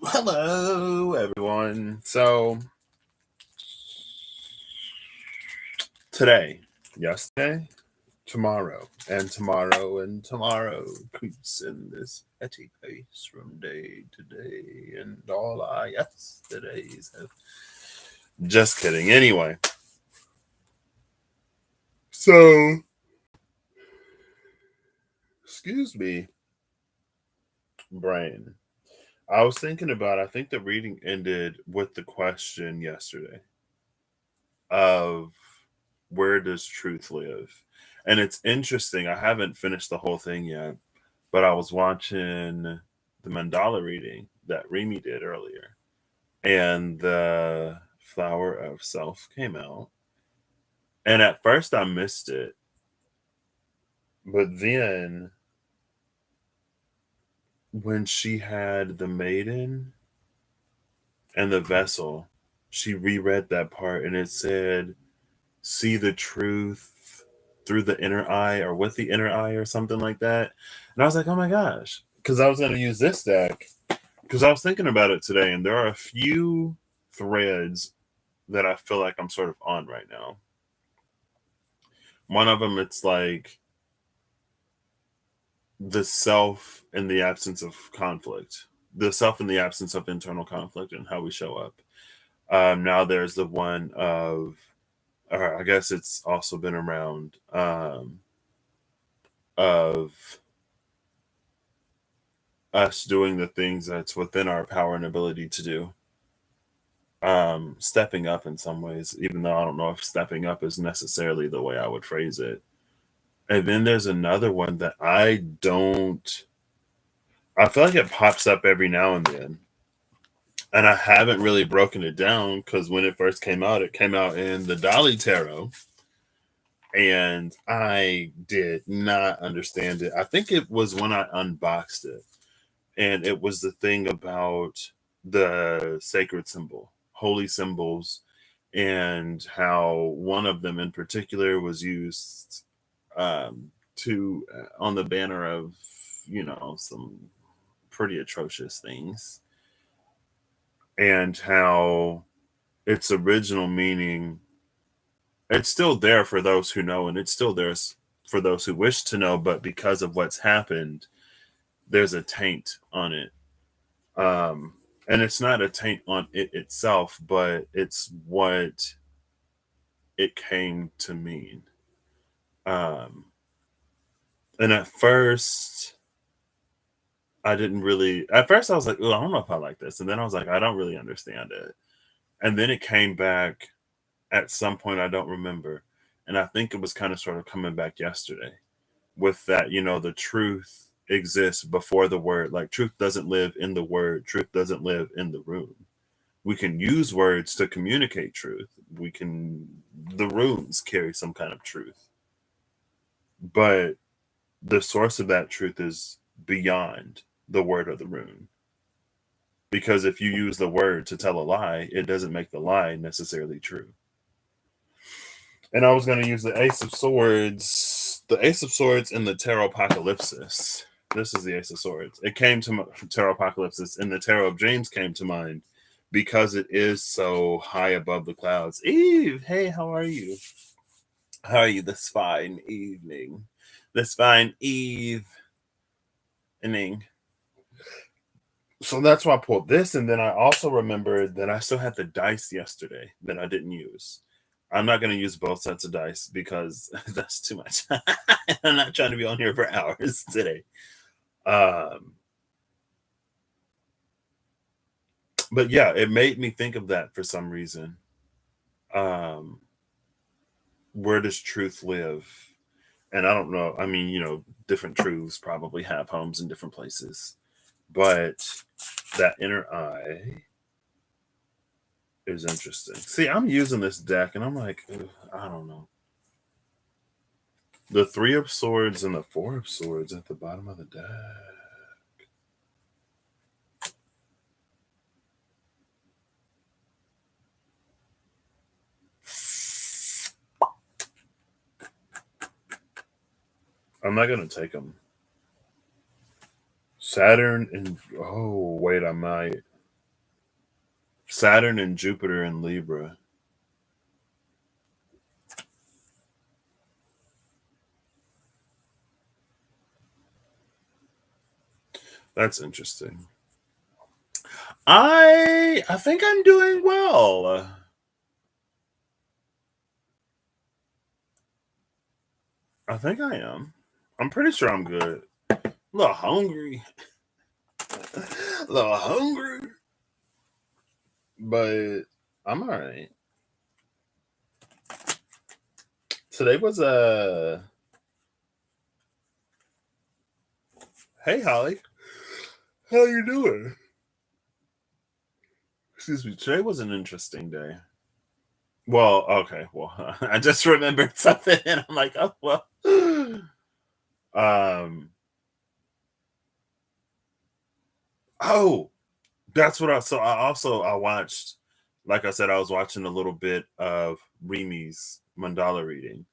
Hello, everyone. So, today, yesterday, tomorrow, and tomorrow, and tomorrow creeps in this petty pace from day to day, and all our yesterdays have. Just kidding. Anyway, so, excuse me, brain. I was thinking about, I think the reading ended with the question yesterday of where does truth live? And it's interesting. I haven't finished the whole thing yet, but I was watching the mandala reading that Remy did earlier, and the flower of self came out. And at first I missed it, but then when she had the maiden and the vessel, she reread that part and it said, see the truth through the inner eye or with the inner eye or something like that. And I was like, oh my gosh, because I was going to use this deck because I was thinking about it today, and there are a few threads that I feel like I'm sort of on right now. One of them, it's like the self in the absence of conflict, the self in the absence of internal conflict, and how we show up. Now there's the one of, or I guess it's also been around, of us doing the things that's within our power and ability to do. Stepping up in some ways, even though I don't know if stepping up is necessarily the way I would phrase it. And then there's another one that I feel like it pops up every now and then. And I haven't really broken it down because when it first came out, it came out in the Dolly Tarot. And I did not understand it. I think it was when I unboxed it. And it was the thing about the sacred symbol, holy symbols, and how one of them in particular was used to on the banner of, some pretty atrocious things, and how its original meaning, it's still there for those who know, and it's still there for those who wish to know, but because of what's happened, there's a taint on it. And it's not a taint on it itself, but it's what it came to mean. Um, and at first, at first I was like, oh, I don't know if I like this. And then I was like, I don't really understand it. And then it came back at some point, I don't remember. And I think it was kind of sort of coming back yesterday with that, the truth exists before the word. Like, truth doesn't live in the word, truth doesn't live in the room. We can use words to communicate truth. The runes carry some kind of truth, but the source of that truth is beyond the word or the rune. Because if you use the word to tell a lie, it doesn't make the lie necessarily true. And I was going to use the Ace of Swords, in the Tarot Apocalypsis. This is the Ace of Swords. It came to Tarot Apocalypsis, and the Tarot of Dreams came to mind because it is so high above the clouds. Eve, hey, how are you? How are you this fine evening? This fine evening. So that's why I pulled this, and then I also remembered that I still had the dice yesterday that I didn't use. I'm not going to use both sets of dice because that's too much. I'm not trying to be on here for hours today. But yeah, it made me think of that for some reason. Where does truth live? And I don't know. I mean, different truths probably have homes in different places. But that inner eye is interesting. See, I'm using this deck and I'm like, I don't know. The Three of Swords and the Four of Swords at the bottom of the deck. I'm not going to take them. Saturn and oh wait, I might. Saturn and Jupiter in Libra. That's interesting. I think I'm doing well. I think I am. I'm pretty sure I'm good. A little hungry. A little hungry. But I'm alright. Today was a hey Holly. How you doing? Excuse me. Today was an interesting day. Well, okay. Well, I just remembered something, and I'm like, oh well. Um. Oh, that's what I. So I watched. Like I said, I was watching a little bit of Rimi's mandala reading,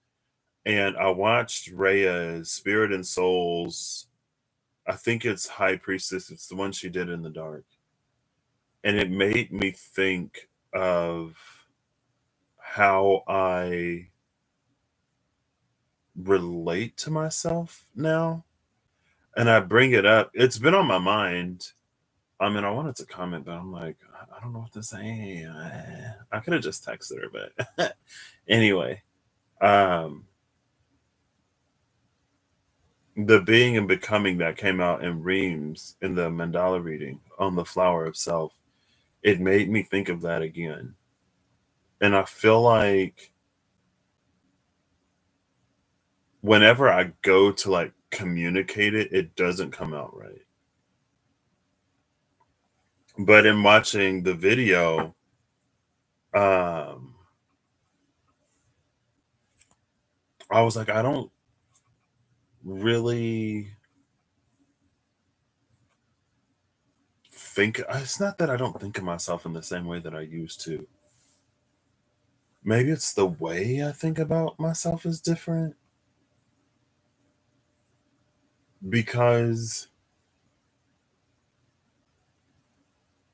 and I watched Rhea's Spirit and Souls. I think it's High Priestess. It's the one she did in the dark, and it made me think of how I relate to myself now. And I bring it up. It's been on my mind. I mean, I wanted to comment, but I'm like, I don't know what to say. I could have just texted her, but anyway, um, the being and becoming that came out in Reams in the mandala reading on the flower of self, it made me think of that again. And I feel like whenever I go to like communicate it, it doesn't come out right. But in watching the video, um, I was like, I don't really think it's not that I don't think of myself in the same way that I used to. Maybe it's the way I think about myself is different because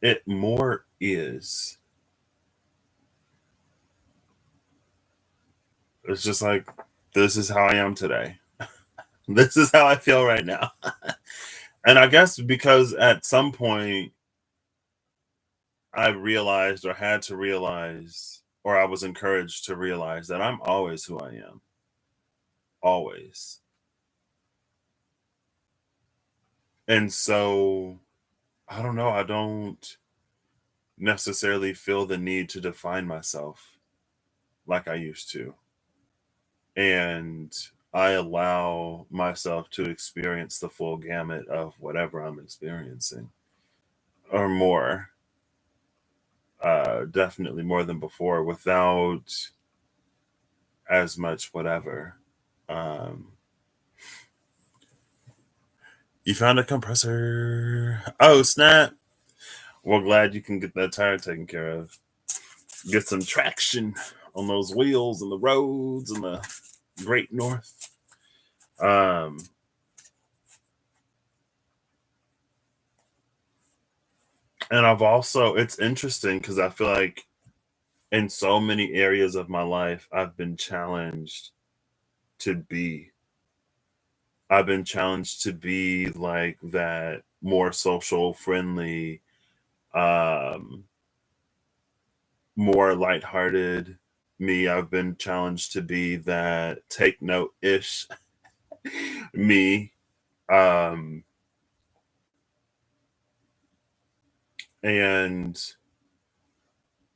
it more is. It's just like, this is how I am today. This is how I feel right now. And I guess because at some point I realized or had to realize, or I was encouraged to realize that I'm always who I am. Always. And so I don't know. I don't necessarily feel the need to define myself like I used to. And I allow myself to experience the full gamut of whatever I'm experiencing or more. Definitely more than before without as much whatever. Um, you found a compressor. Oh, snap. Well, glad you can get that tire taken care of. Get some traction on those wheels and the roads and the Great North. Um, and I've also, it's interesting because I feel like in so many areas of my life, I've been challenged to be. I've been challenged to be like that more social, friendly, um, more lighthearted me. I've been challenged to be that take note ish me. Um, and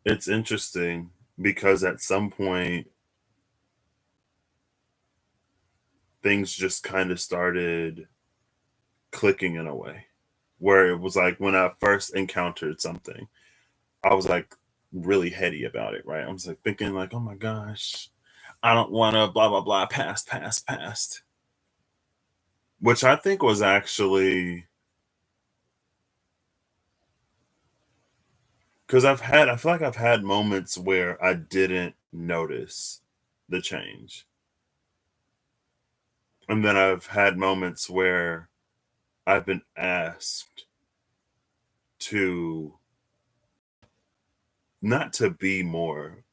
it's interesting because at some point things just kind of started clicking in a way where it was like when I first encountered something, I was like really heady about it, right? I was like thinking like, oh my gosh, I don't want to blah blah blah past, which I think was actually because I feel like I've had moments where I didn't notice the change, and then I've had moments where I've been asked to not to be more,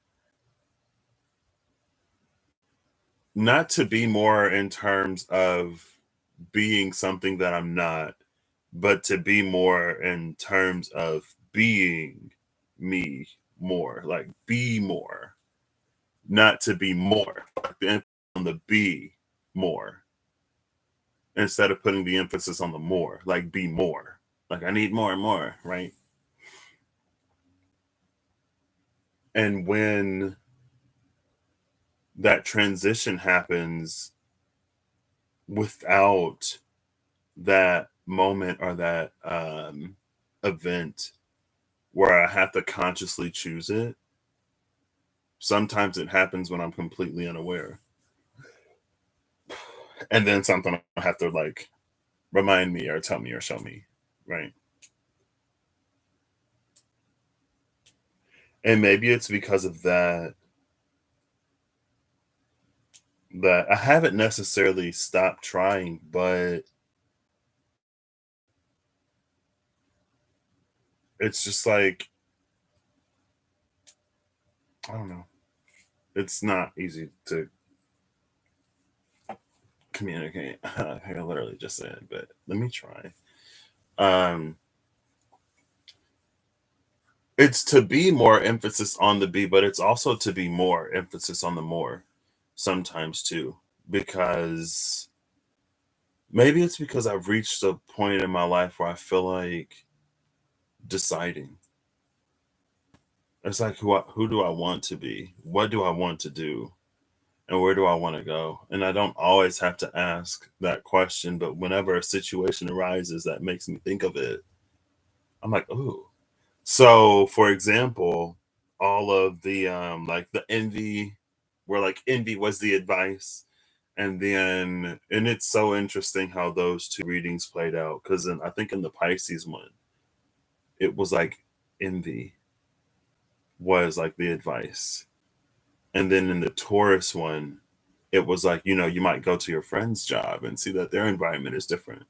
not to be more in terms of being something that I'm not, but to be more in terms of being me more, like be more, not to be more, like the emphasis on the be more instead of putting the emphasis on the more, like be more. Like I need more and more, right? And when that transition happens without that moment or that event where I have to consciously choose it, sometimes it happens when I'm completely unaware. And then something I have to like remind me or tell me or show me, right? And maybe it's because of that that I haven't necessarily stopped trying, but it's just like I don't know. It's not easy to communicate. I literally just said, but let me try. Um, it's to be more emphasis on the be, but it's also to be more emphasis on the more sometimes too, because maybe it's because I've reached a point in my life where I feel like deciding. It's like who do I want to be? What do I want to do? And where do I want to go? And I don't always have to ask that question, but whenever a situation arises that makes me think of it, I'm like, ooh. So, for example, all of the like the envy, where like envy was the advice, and then and it's so interesting how those two readings played out because I think in the Pisces one, it was like envy was like the advice, and then in the Taurus one, it was like you might go to your friend's job and see that their environment is different.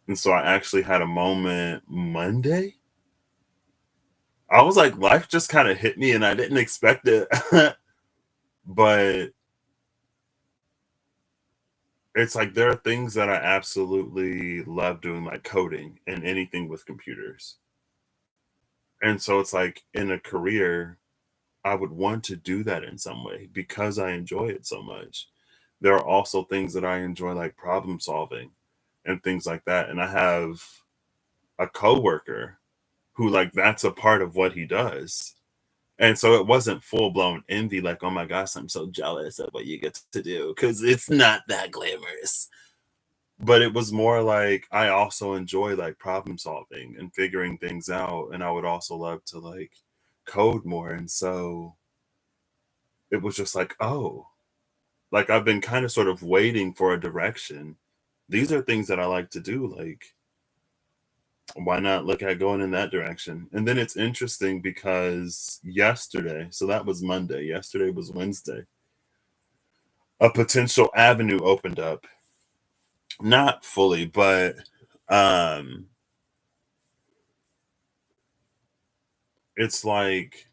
And so I actually had a moment Monday. I was like, life just kind of hit me and I didn't expect it. But it's like there are things that I absolutely love doing, like coding and anything with computers. And so it's like in a career, I would want to do that in some way because I enjoy it so much. There are also things that I enjoy, like problem solving and things like that. And I have a coworker who, like, that's a part of what he does. And so it wasn't full blown envy, like, oh my gosh, I'm so jealous of what you get to do because it's not that glamorous. But it was more like I also enjoy like problem solving and figuring things out. And I would also love to like code more. And so it was just like, oh, like I've been kind of sort of waiting for a direction. These are things that I like to do. Like, why not look at going in that direction? And then it's interesting because yesterday, so that was Monday, yesterday was Wednesday, a potential avenue opened up. Not fully, but um it's like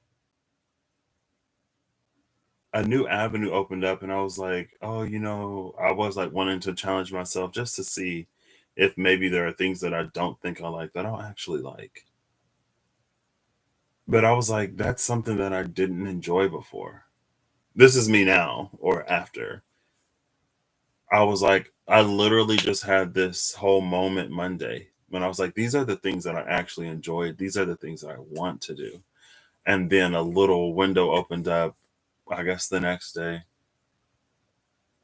a new avenue opened up and I was like, oh, I was like wanting to challenge myself just to see if maybe there are things that I don't think I like that I'll actually like. But I was like, that's something that I didn't enjoy before. This is me now or after. I was like, I literally just had this whole moment Monday when I was like, these are the things that I actually enjoyed. These are the things that I want to do. And then a little window opened up, I guess the next day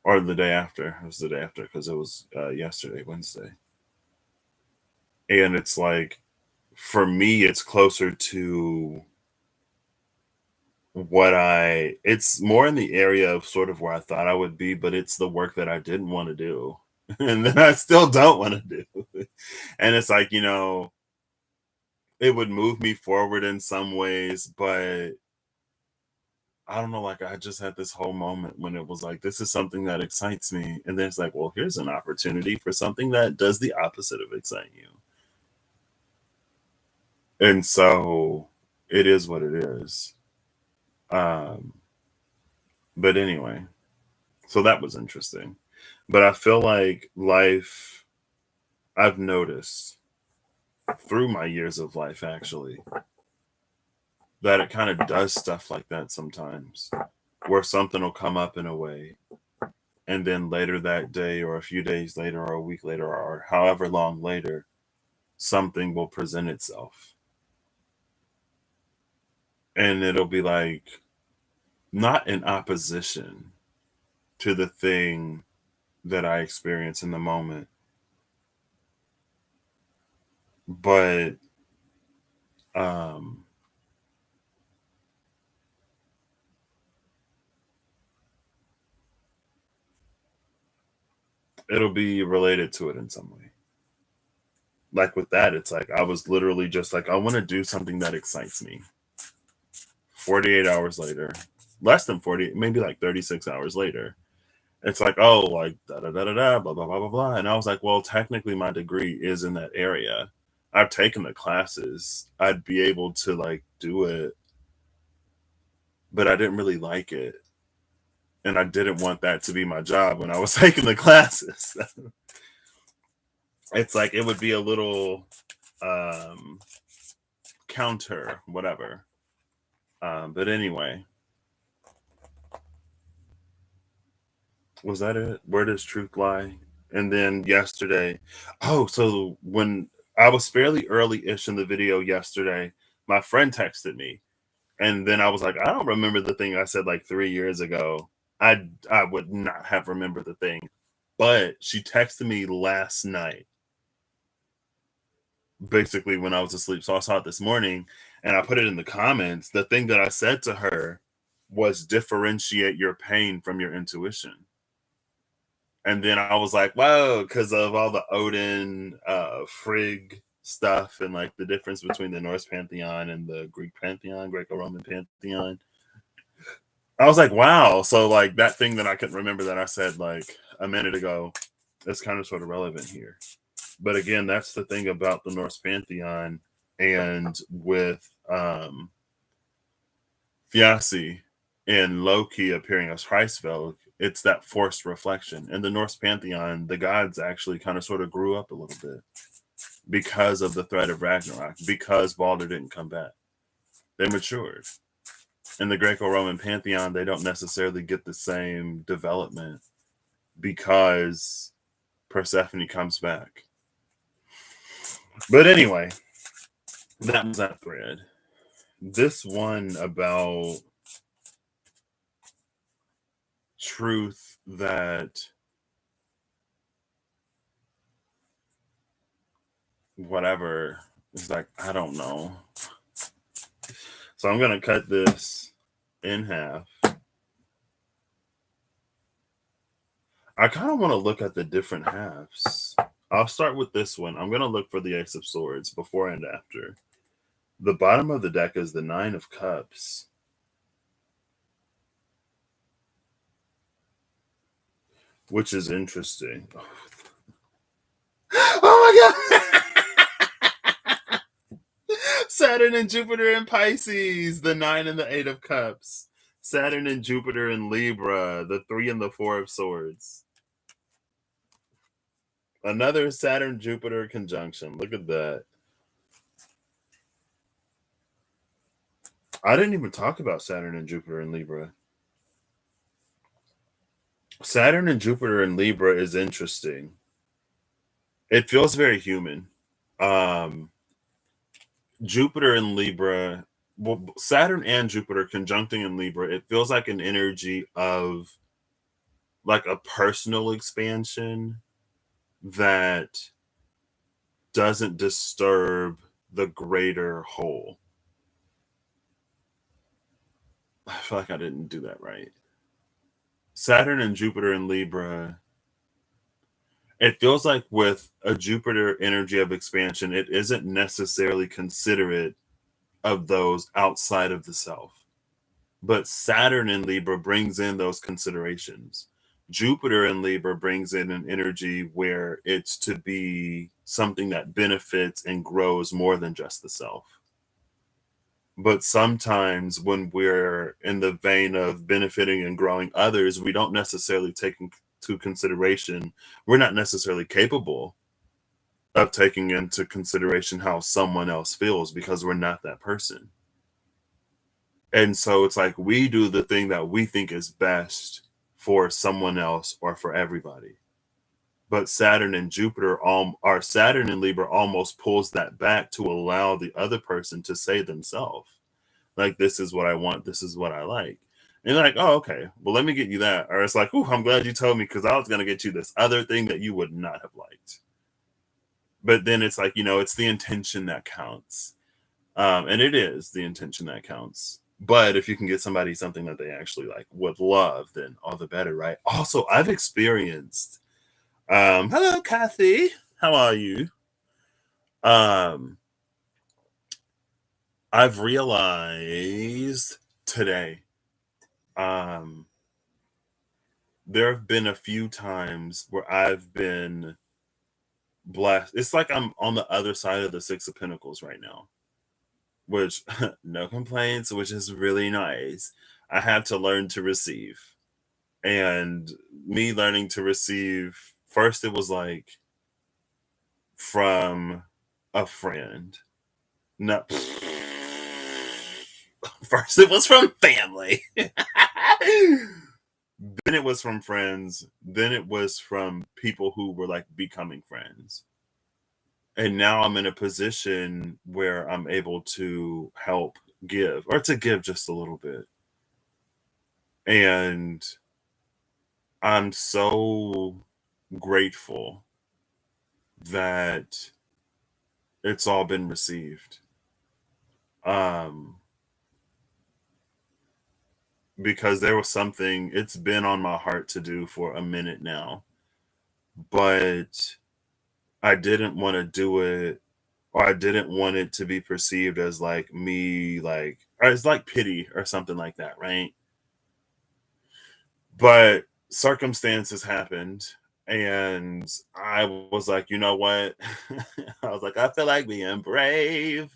or the day after. It was the day after because it was yesterday, Wednesday. And it's like, for me, it's closer to it's more in the area of sort of where I thought I would be, but it's the work that I didn't want to do. And then I still don't want to do. And it's like, it would move me forward in some ways, but I don't know, like I just had this whole moment when it was like, this is something that excites me. And then it's like, well, here's an opportunity for something that does the opposite of excite you. And so it is what it is. Um, but anyway, so that was interesting. But I feel like life, I've noticed through my years of life actually, that it kind of does stuff like that sometimes, where something will come up in a way, and then later that day, or a few days later, or a week later, or however long later, something will present itself. And it'll be like not in opposition to the thing that I experience in the moment, but um it'll be related to it in some way. Like with that, it's like I was literally just like, I want to do something that excites me. 48 hours later, less than 40, maybe like 36 hours later, it's like, oh, like da da da da da, blah blah blah blah blah. And I was like, well, technically my degree is in that area. I've taken the classes. I'd be able to like do it, but I didn't really like it. And I didn't want that to be my job when I was taking the classes. It's like it would be a little um counter, whatever. But anyway, was that it? Where does truth lie? And then yesterday, oh, so when I was fairly early-ish in the video yesterday, my friend texted me, and then I was like, I don't remember the thing I said like 3 years ago. I would not have remembered the thing, but she texted me last night, basically when I was asleep. So I saw it this morning, and I put it in the comments. The thing that I said to her was differentiate your pain from your intuition. And then I was like, whoa, because of all the Odin, Frigg stuff, and like the difference between the Norse pantheon and the Greek pantheon, Greco-Roman pantheon. I was like, wow. So like that thing that I couldn't remember that I said like a minute ago, is kind of sort of relevant here. But again, that's the thing about the Norse pantheon, and with Thiassi and Loki appearing as Hreisfeld, it's that forced reflection. In the Norse pantheon, the gods actually kind of sort of grew up a little bit because of the threat of Ragnarok, because Balder didn't come back. They matured. In the Greco-Roman pantheon, they don't necessarily get the same development because Persephone comes back. But anyway, that was that thread. This one about truth that whatever is like, I don't know. So I'm gonna cut this in half. I kind of want to look at the different halves. I'll start with this one. I'm gonna look for the Ace of Swords before and after. The bottom of the deck is the Nine of Cups. Which is interesting. Oh my god! Saturn and Jupiter in Pisces, the 9 and the 8 of Cups. Saturn and Jupiter in Libra, the 3 and the 4 of Swords. Another Saturn Jupiter conjunction. Look at that. I didn't even talk about Saturn and Jupiter in Libra. Saturn and Jupiter in Libra is interesting. It feels very human. Jupiter in Libra, well, Saturn and Jupiter conjuncting in Libra, it feels like an energy of like a personal expansion that doesn't disturb the greater whole. I feel like I didn't do that right. Saturn and Jupiter in Libra, it feels like with a Jupiter energy of expansion, it isn't necessarily considerate of those outside of the self. But Saturn in Libra brings in those considerations. Jupiter in Libra brings in an energy where it's to be something that benefits and grows more than just the self. But sometimes when we're in the vein of benefiting and growing others, we don't necessarily take into consideration, we're not necessarily capable of taking into consideration how someone else feels because we're not that person. And so it's like we do the thing that we think is best for someone else or for everybody. But Saturn and Jupiter, or Saturn and Libra almost pulls that back to allow the other person to say themselves, like, this is what I want, this is what I like. And they're like, oh, okay, well, let me get you that. Or it's like, oh, I'm glad you told me because I was going to get you this other thing that you would not have liked. But then it's like, it's the intention that counts. And it is the intention that counts. But if you can get somebody something that they actually like would love, then all the better, right? Also, I've experienced hello Kathy, how are you? um I've realized today, um there have been a few times where I've been blessed. It's like I'm on the other side of the Six of Pentacles right now, which no complaints, which is really nice. I had to learn to receive. And me learning to receive, first it was like from a friend. No, first it was from family. Then it was from friends. Then it was from people who were like becoming friends. And now I'm in a position where I'm able to help give or to give just a little bit. And I'm so grateful that it's all been received. Um, because there was something, it's been on my heart to do for a minute now, but I didn't want to do it, or I didn't want it to be perceived as like me, like, or it's like pity or something like that, right? But circumstances happened, and I was like, you know what? I was like, I feel like being brave.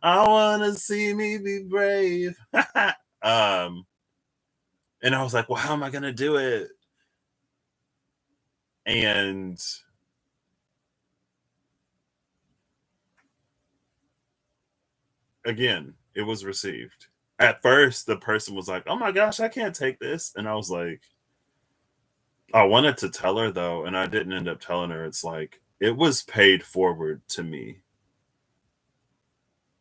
I want to see me be brave. um, and I was like, well, how am I going to do it? And again, it was received. At first, the person was like, oh my gosh, I can't take this. And I was like, I wanted to tell her though, and I didn't end up telling her. It's like, it was paid forward to me,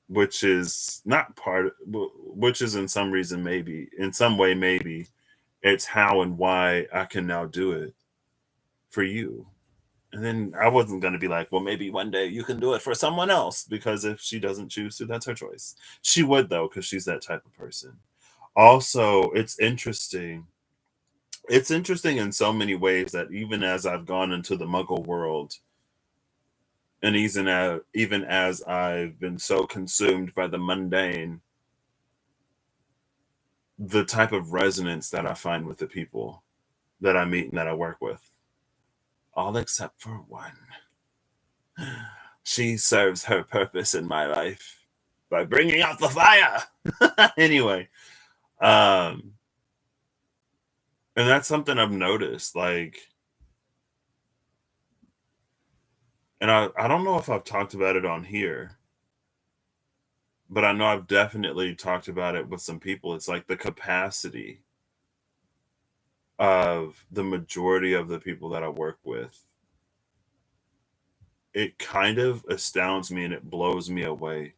which is not which is in some reason, maybe, in some way, maybe it's how and why I can now do it for you. And then I wasn't going to be like, well, maybe one day you can do it for someone else, because if she doesn't choose to, that's her choice. She would, though, because she's that type of person. Also, it's interesting. It's interesting in so many ways that even as I've gone into the muggle world, and even as I've been so consumed by the mundane, the type of resonance that I find with the people that I meet and that I work with, all except for one. She serves her purpose in my life by bringing out the fire. Anyway, um, and that's something I've noticed. Like, and I don't know if I've talked about it on here, but I know I've definitely talked about it with some people. It's like the capacity of the majority of the people that I work with. It kind of astounds me and it blows me away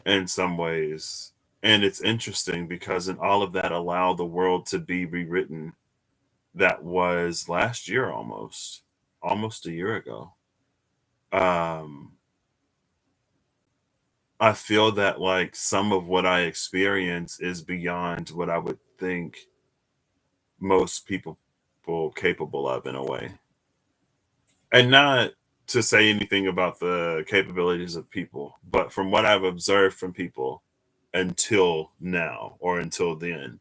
in some ways. And it's interesting because in all of that, allow the world to be rewritten. That was last year, almost a year ago. Um, I feel that like some of what I experience is beyond what I would think most people capable of, in a way. And not to say anything about the capabilities of people, but from what I've observed from people, until now or until then.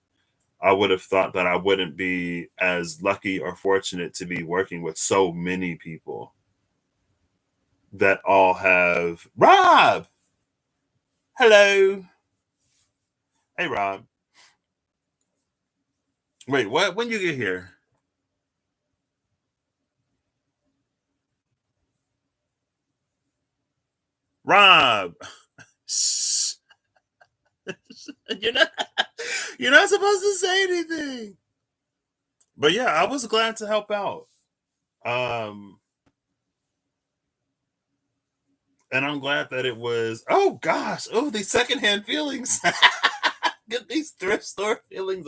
I would have thought that I wouldn't be as lucky or fortunate to be working with so many people that all have Rob. Hello. Hey Rob. Wait, what? When you get here? Rob. You're not you're not supposed to say anything. But yeah, I was glad to help out. Um and I'm glad that it was oh gosh, oh these secondhand feelings. Get these thrift store feelings.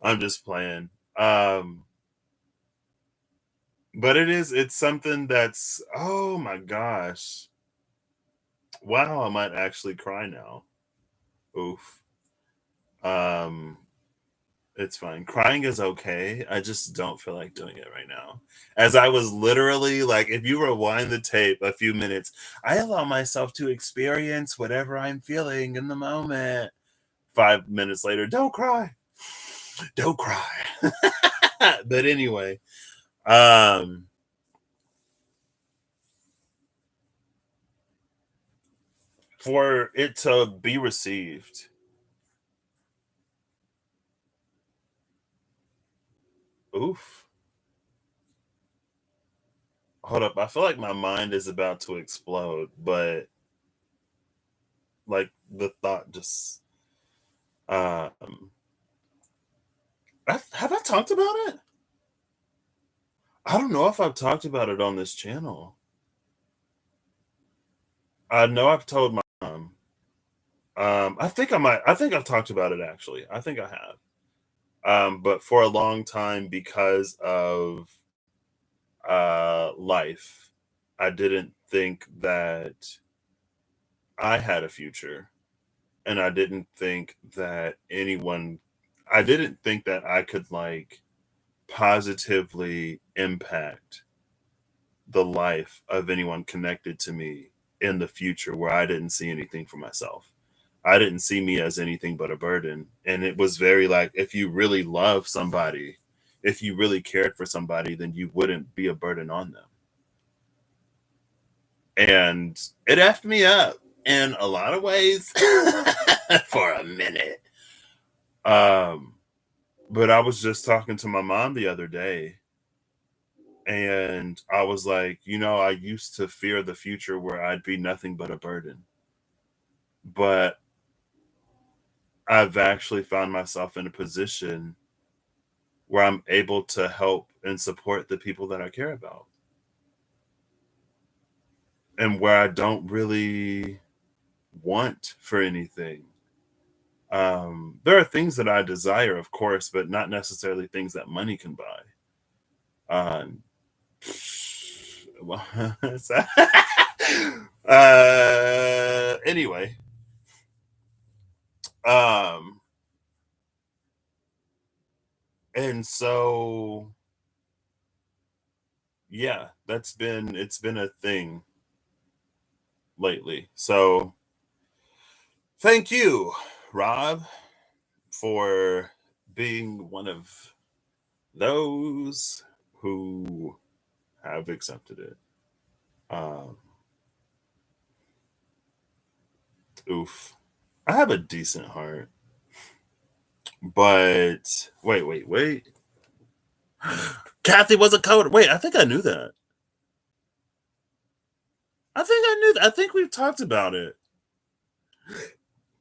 I'm just playing. Um but it's something that's oh my gosh. Wow, I might actually cry now. Oof. Um It's fine. Crying is okay. I just don't feel like doing it right now. As I was literally like, if you rewind the tape a few minutes, I allow myself to experience whatever I'm feeling in the moment. 5 minutes later, don't cry. Don't cry. But anyway, um, for it to be received, oof. Hold up. I feel like my mind is about to explode, but like the thought just um have I talked about it? I don't know if I've talked about it on this channel. I know I've told my mom. I think I might. I think I've talked about it actually. I think I have. But for a long time, because of life, I didn't think that I had a future, and I didn't think that anyone. I didn't think that I could like positively impact the life of anyone connected to me in the future where I didn't see anything for myself. I didn't see me as anything but a burden. And it was very like, if you really love somebody, if you really cared for somebody, then you wouldn't be a burden on them. And it effed me up in a lot of ways for a minute. Um, but I was just talking to my mom the other day, and I was like, I used to fear the future where I'd be nothing but a burden. But I've actually found myself in a position where I'm able to help and support the people that I care about, and where I don't really want for anything. There are things that I desire, of course, but not necessarily things that money can buy. Um, well, anyway, um, and so yeah, it's been a thing lately. So thank you, Rob, for being one of those who have accepted it. Um, oof. I have a decent heart, but wait. Kathy was a code. Wait, I think I knew that. I think I knew that. I think we've talked about it.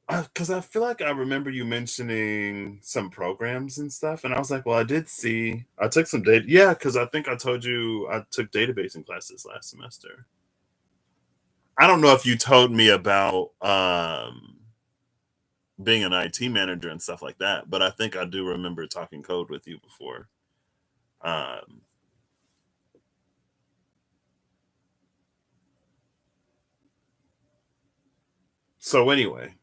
Because I feel like I remember you mentioning some programs and stuff, and I was like, well, I did see. I took some data. Yeah, because I think I told you I took databasing classes last semester. I don't know if you told me about being an IT manager and stuff like that, but I think I do remember talking code with you before. Um, so anyway,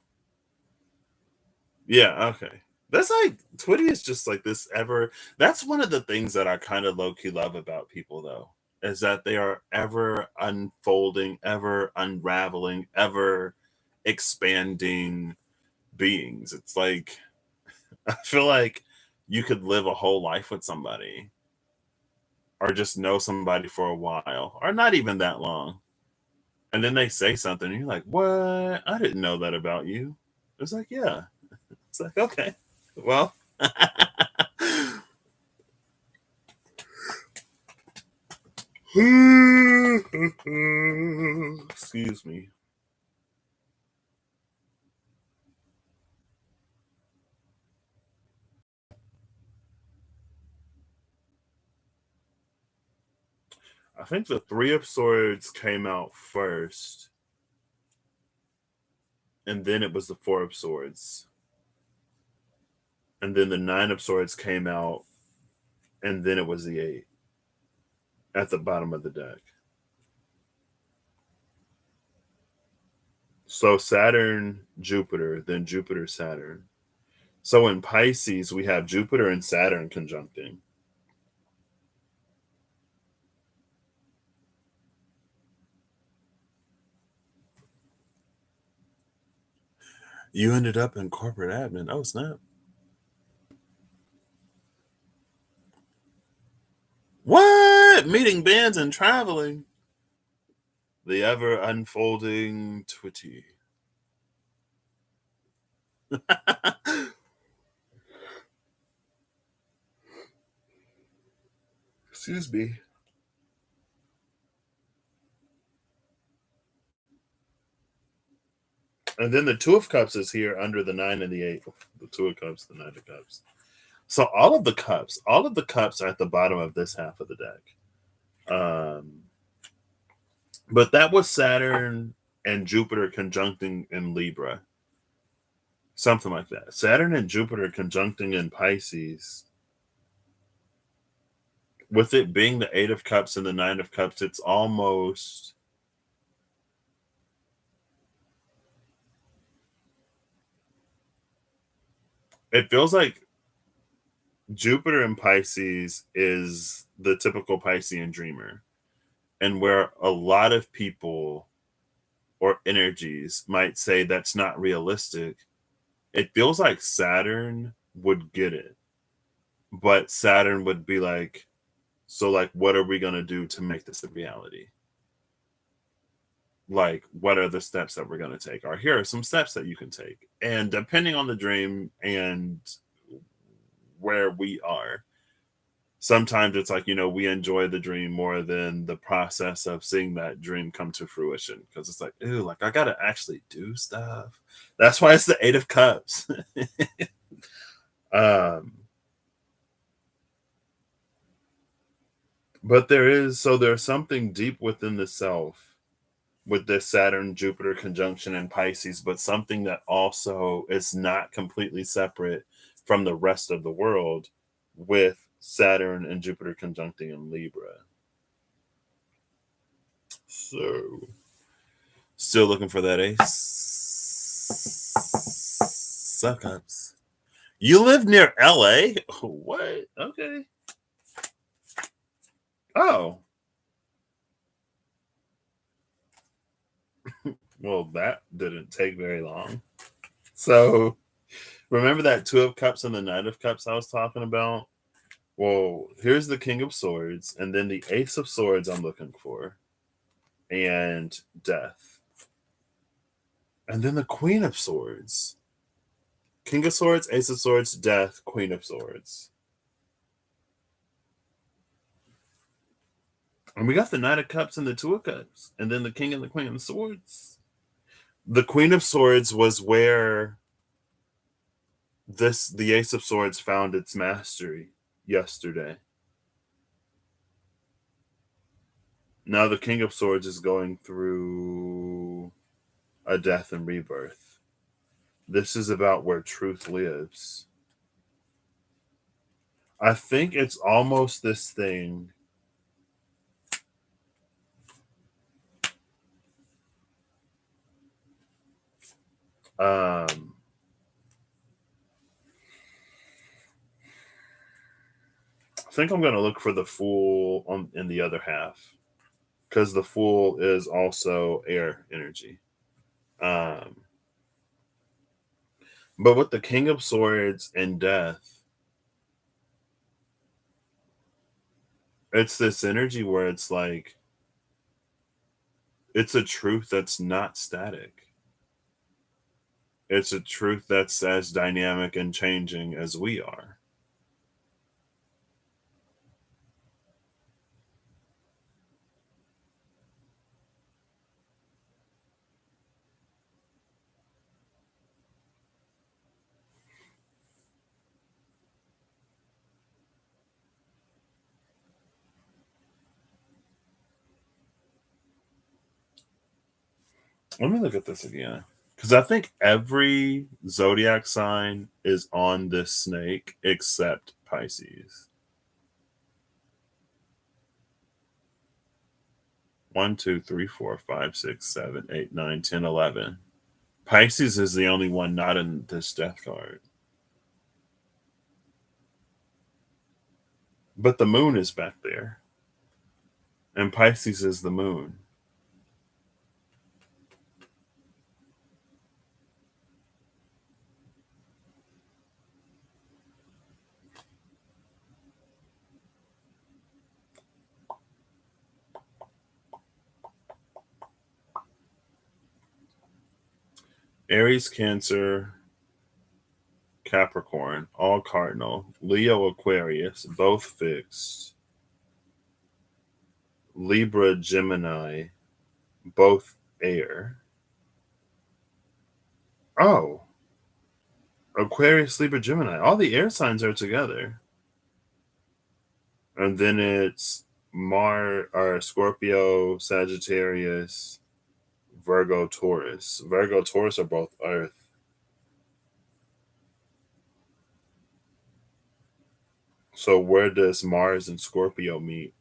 yeah, okay. That's like Twitty is just like this ever. That's one of the things that I kind of low key love about people, though, is that they are ever unfolding, ever unraveling, ever expanding beings. It's like, I feel like you could live a whole life with somebody or just know somebody for a while or not even that long. And then they say something and you're like, what? I didn't know that about you. It's like, yeah. It's like, okay, well, excuse me. I think the Three of Swords came out first, and then it was the Four of Swords. And then the Nine of Swords came out, and then it was the Eight at the bottom of the deck. So Saturn, Jupiter, then Jupiter, Saturn. So in Pisces, we have Jupiter and Saturn conjuncting. You ended up in corporate admin. Oh, snap. What? Meeting bands and traveling. The ever unfolding Twitty. Excuse me. And then the Two of Cups is here under the Nine and the Eight. The Two of Cups, the Nine of Cups. So all of the cups are at the bottom of this half of the deck. But that was Saturn and Jupiter conjuncting in Libra. Something like that. Saturn and Jupiter conjuncting in Pisces. With it being the Eight of Cups and the Nine of Cups, it's almost... It feels like Jupiter in Pisces is the typical Piscean dreamer. And where a lot of people or energies might say that's not realistic, it feels like Saturn would get it. But Saturn would be like, so like, what are we going to do to make this a reality? Like, what are the steps that we're going to take? Or here are some steps that you can take. And depending on the dream and where we are, sometimes it's like, we enjoy the dream more than the process of seeing that dream come to fruition, because it's like, ooh, like I gotta actually do stuff. That's why it's the Eight of Cups. But there's something deep within the self with this Saturn Jupiter conjunction in Pisces, but something that also is not completely separate from the rest of the world with Saturn and Jupiter conjuncting in Libra. So, still looking for that Ace of Cups. You live near LA? What? Okay. Oh. Well, that didn't take very long. So, remember that Two of Cups and the Nine of Cups I was talking about? Well, here's the King of Swords, and then the Ace of Swords I'm looking for, and Death. And then the Queen of Swords. King of Swords, Ace of Swords, Death, Queen of Swords. And we got the Knight of Cups and the Two of Cups, and then the King and the Queen of Swords. The Queen of Swords was where the Ace of Swords found its mastery yesterday. Now the King of Swords is going through a death and rebirth. This is about where truth lives. I think it's almost this thing. I think I'm going to look for the Fool in the other half, because the Fool is also air energy. But with the King of Swords and Death, it's this energy where it's like, it's a truth that's not static. It's a truth that's as dynamic and changing as we are. Let me look at this again. Because I think every zodiac sign is on this snake except Pisces. 1, 2, 3, 4, 5, 6, 7, 8, 9, 10, 11. Pisces is the only one not in this death card. But the moon is back there. And Pisces is the moon. Aries, Cancer, Capricorn, all cardinal. Leo, Aquarius, both fixed. Libra, Gemini, both air. Oh, Aquarius, Libra, Gemini. All the air signs are together. And then it's Scorpio, Sagittarius, Virgo, Taurus. Virgo, Taurus are both earth. So where does Mars and Scorpio meet?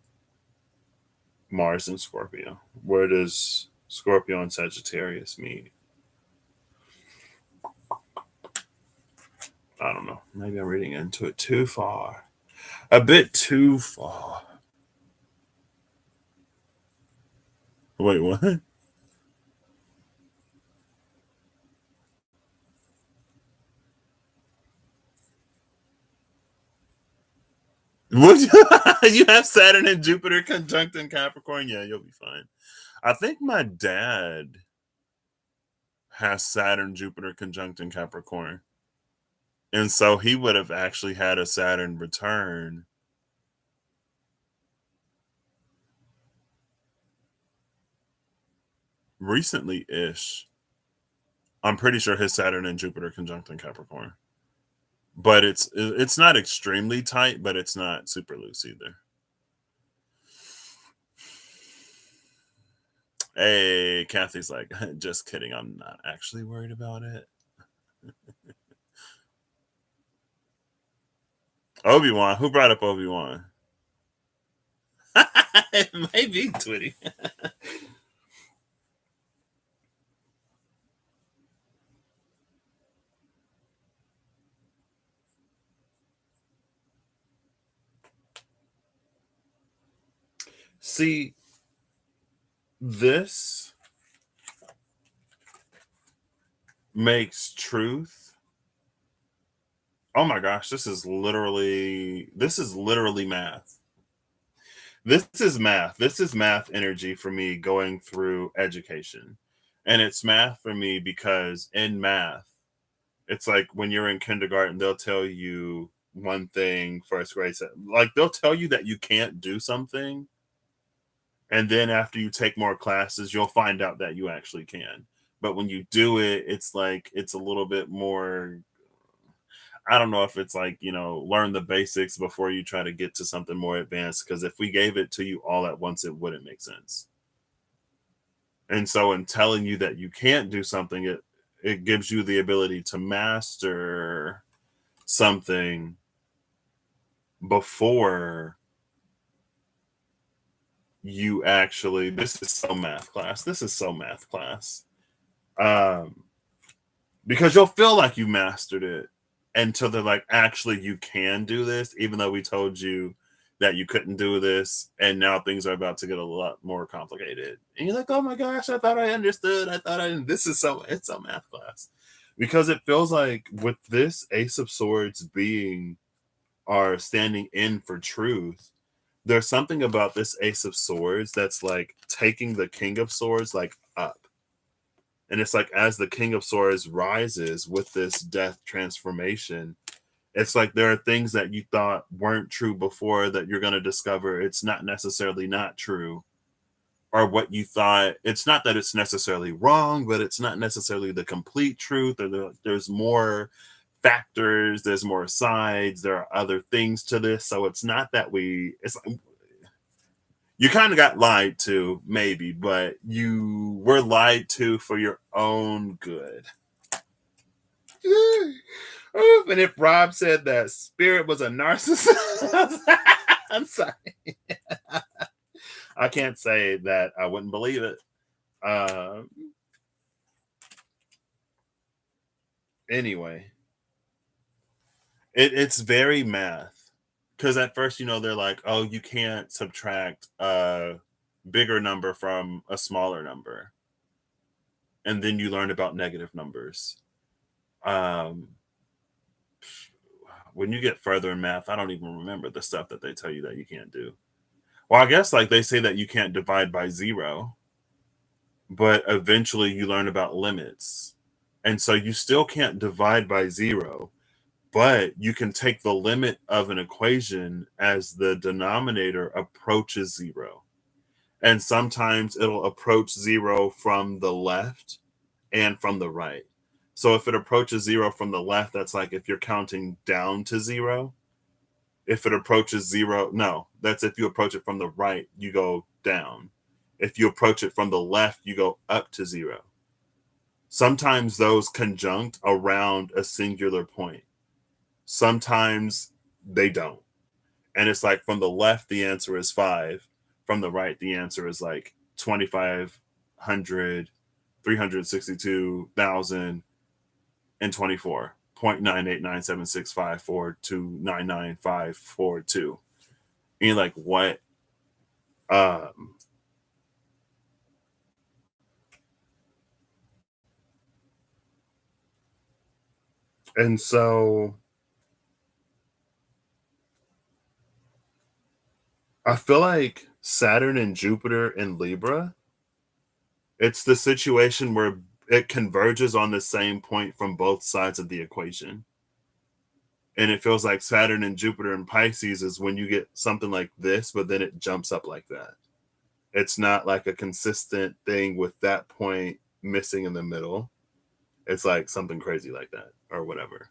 Mars and Scorpio. Where does Scorpio and Sagittarius meet? I don't know. Maybe I'm reading into it too far. A bit too far. Wait, what? Would you have Saturn and Jupiter conjunct in Capricorn? Yeah, you'll be fine. I think my dad has Saturn, Jupiter conjunct in Capricorn. And so he would have actually had a Saturn return recently ish. I'm pretty sure his Saturn and Jupiter conjunct in Capricorn. But it's not extremely tight, but it's not super loose either. Hey, Kathy's like, just kidding. I'm not actually worried about it. Obi-Wan. Who brought up Obi-Wan? It may be Twitty. See, this makes truth. Oh my gosh, this is literally math. This is math. This is math energy for me going through education. And it's math for me because in math, it's like when you're in kindergarten, they'll tell you one thing, first grade, like they'll tell you that you can't do something. And then after you take more classes, you'll find out that you actually can. But when you do it, it's like it's a little bit more. I don't know if it's like, learn the basics before you try to get to something more advanced. Because if we gave it to you all at once, it wouldn't make sense. And so, in telling you that you can't do something, it gives you the ability to master something before you actually. This is so math class. This is so math class. Um, because you'll feel like you mastered it until they're like, actually, you can do this, even though we told you that you couldn't do this, and now things are about to get a lot more complicated. And you're like, oh my gosh, I thought I understood. I thought I. This is so. It's a math class. Because it feels like with this Ace of Swords being are standing in for truth, there's something about this Ace of Swords that's like taking the King of Swords like up. And it's like as the King of Swords rises with this death transformation, it's like there are things that you thought weren't true before that you're going to discover it's not necessarily not true. Or what you thought, it's not that it's necessarily wrong, but it's not necessarily the complete truth. Or there's more factors, there's more sides, there are other things to this. So it's not that it's like, you kind of got lied to, maybe, but you were lied to for your own good. And if Rob said that Spirit was a narcissist, I'm sorry. I can't say that I wouldn't believe it. Anyway, it's very math. Because at first, they're like, oh, you can't subtract a bigger number from a smaller number. And then you learn about negative numbers. When you get further in math, I don't even remember the stuff that they tell you that you can't do. Well, I guess like they say that you can't divide by 0, but eventually you learn about limits. And so you still can't divide by 0, but you can take the limit of an equation as the denominator approaches 0. And sometimes it'll approach 0 from the left and from the right. So if it approaches 0 from the left, that's like if you're counting down to 0. If it approaches 0, no, that's if you approach it from the right, you go down. If you approach it from the left, you go up to 0. Sometimes those conjunct around a singular point. Sometimes they don't. And it's like from the left, the answer is 5. From the right, the answer is like 2,500, 362,000, and 24. 0.9897654299542. And you're like, what? And so I feel like Saturn and Jupiter in Libra, it's the situation where it converges on the same point from both sides of the equation. And it feels like Saturn and Jupiter in Pisces is when you get something like this, but then it jumps up like that. It's not like a consistent thing with that point missing in the middle. It's like something crazy like that or whatever.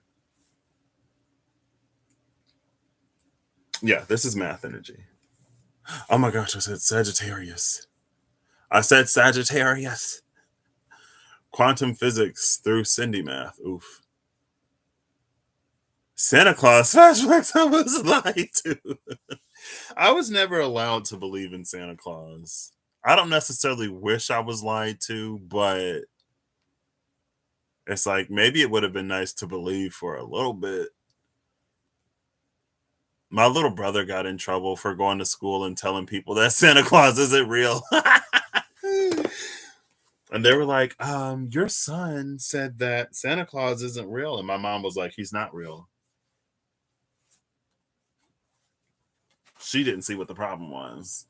Yeah, this is math energy. Oh my gosh, I said Sagittarius. I said Sagittarius. Quantum physics through Cindy math. Oof. Santa Claus flashbacks. I was lied to. I was never allowed to believe in Santa Claus. I don't necessarily wish I was lied to, but it's like maybe it would have been nice to believe for a little bit. My little brother got in trouble for going to school and telling people that Santa Claus isn't real. And they were like, your son said that Santa Claus isn't real. And my mom was like, he's not real. She didn't see what the problem was.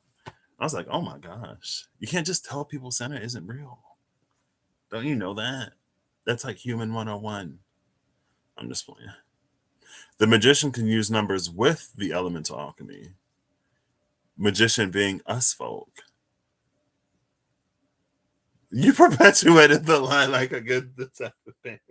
I was like, oh my gosh. You can't just tell people Santa isn't real. Don't you know that? That's like human 101. I'm just playing. The magician can use numbers with the elemental alchemy. Magician being us folk. You perpetuated the lie like a good type of parent.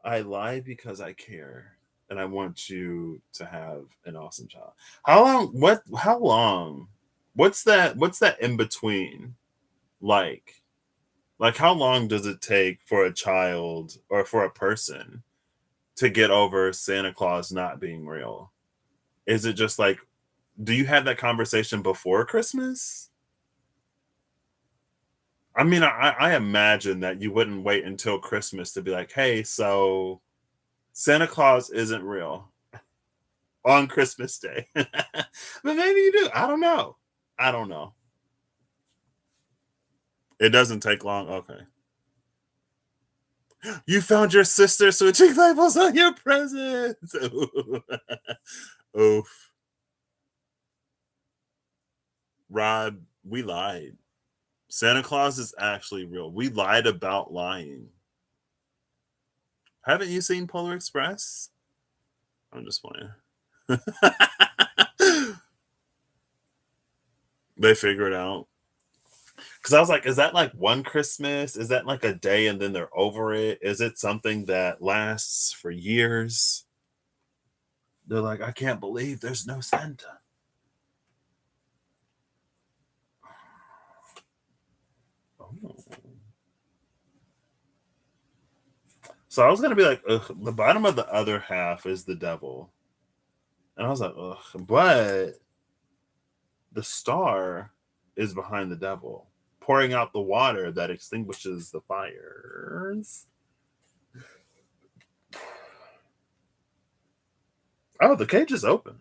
I lie because I care, and I want you to have an awesome child. How long? How long? What's that? What's that in between? Like how long does it take for a child or for a person to get over Santa Claus not being real? Is it just like, do you have that conversation before Christmas? I mean, I imagine that you wouldn't wait until Christmas to be like, hey, so Santa Claus isn't real on Christmas Day. But maybe you do. I don't know. I don't know. It doesn't take long. Okay. You found your sister switching labels on your presents. Oof. Rod, we lied. Santa Claus is actually real. We lied about lying. Haven't you seen Polar Express? I'm just playing. They figure it out. Because I was like, is that like one Christmas? Is that like a day and then they're over it? Is it something that lasts for years? They're like, I can't believe there's no Santa. Oh. So I was gonna be like, ugh, the bottom of the other half is the devil. And I was like, ugh, but the star is behind the devil, pouring out the water that extinguishes the fires. Oh, the cage is open.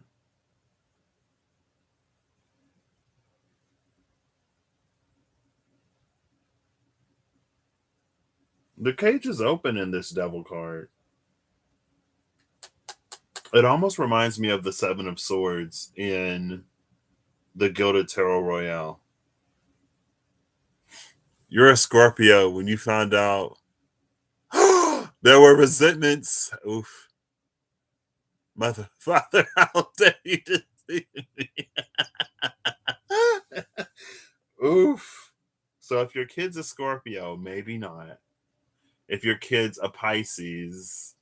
The cage is open in this devil card. It almost reminds me of the Seven of Swords in the Gilded Tarot Royale. You're a Scorpio when you found out there were resentments. Oof. Mother, father, how dare you deceive me? Oof. So if your kid's a Scorpio, maybe not. If your kid's a Pisces,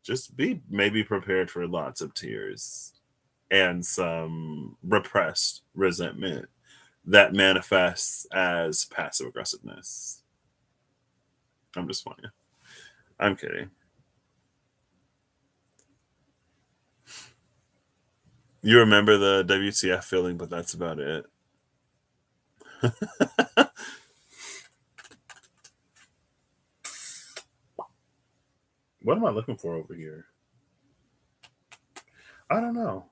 just be maybe prepared for lots of tears and some repressed resentment that manifests as passive aggressiveness. I'm just playing. I'm kidding. You remember the WTF feeling, but that's about it. What am I looking for over here? I don't know.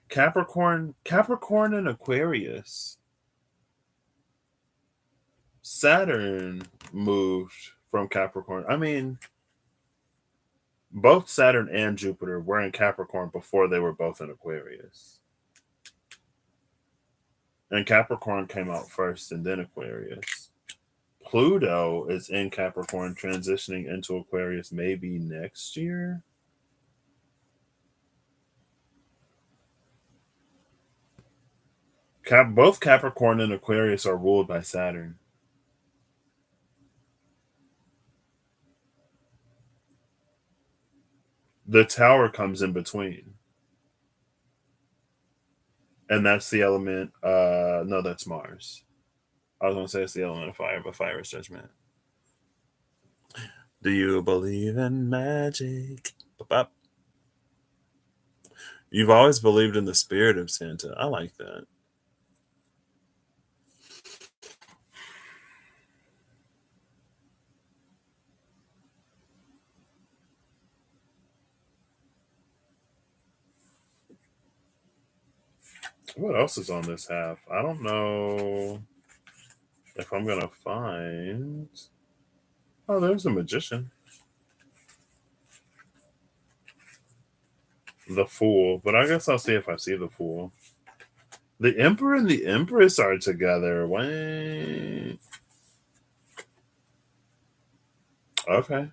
Capricorn and Aquarius. Saturn moved from Capricorn. I mean, both Saturn and Jupiter were in Capricorn before they were both in Aquarius. And Capricorn came out first and then Aquarius. Pluto is in Capricorn, transitioning into Aquarius maybe next year. Both Capricorn and Aquarius are ruled by Saturn. The Tower comes in between. And that's the element. No, that's Mars. I was going to say it's the element of fire, but fire is judgment. Do you believe in magic? Ba-ba. You've always believed in the spirit of Santa. I like that. What else is on this half? I don't know if I'm going to find. Oh, there's a magician. The Fool. But I guess I'll see if I see the Fool. The Emperor and the Empress are together. Wait. Okay.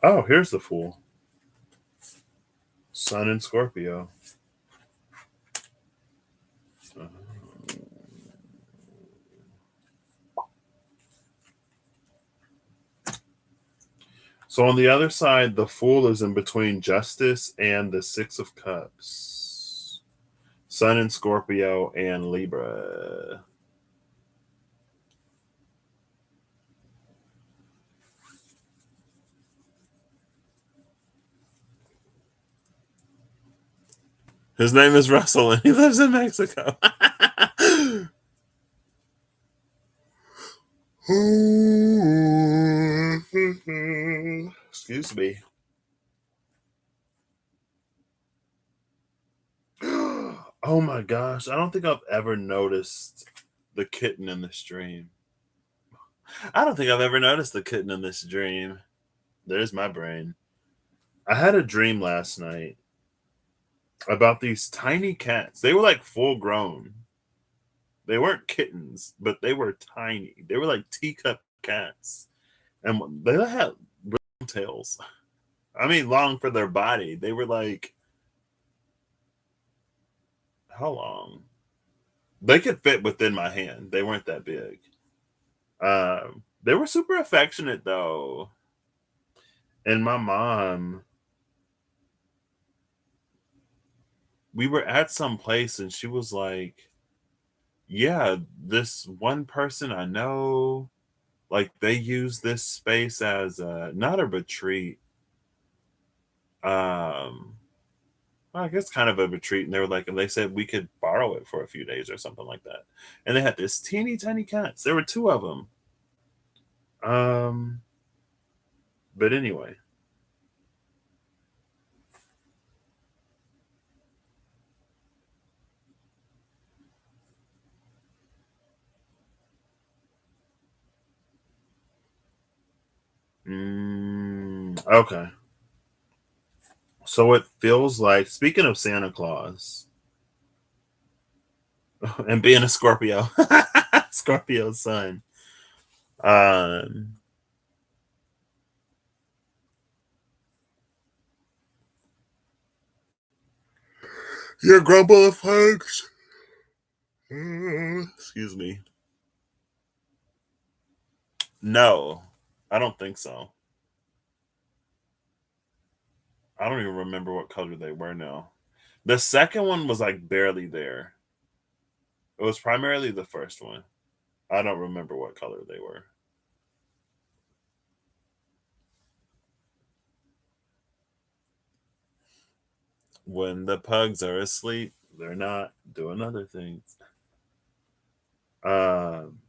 Oh, here's the Fool. Sun in Scorpio. So on the other side, the Fool is in between Justice and the Six of Cups. Sun in Scorpio and Libra. His name is Russell and he lives in Mexico. Excuse me. Oh my gosh. I don't think I've ever noticed the kitten in this dream. I don't think I've ever noticed the kitten in this dream. There's my brain. I had a dream last night about these tiny cats. They were like full grown. They weren't kittens, but they were tiny. They were like teacup cats. And they had long tails. I mean, long for their body. They were like, how long? They could fit within my hand. They weren't that big. They were super affectionate though. And my mom, we were at some place and she was like, yeah, this one person I know, like they use this space as not a retreat, um, well, I guess kind of a retreat. And they were like, and they said we could borrow it for a few days or something like that. And they had this teeny tiny cats. There were two of them. Um, but anyway, okay. So it feels like, speaking of Santa Claus and being a Scorpio, Scorpio sun, um, your grumble of hugs. Excuse me. No, I don't think so. I don't even remember what color they were now. The second one was like barely there. It was primarily the first one. I don't remember what color they were. When the pugs are asleep, they're not doing other things. Um,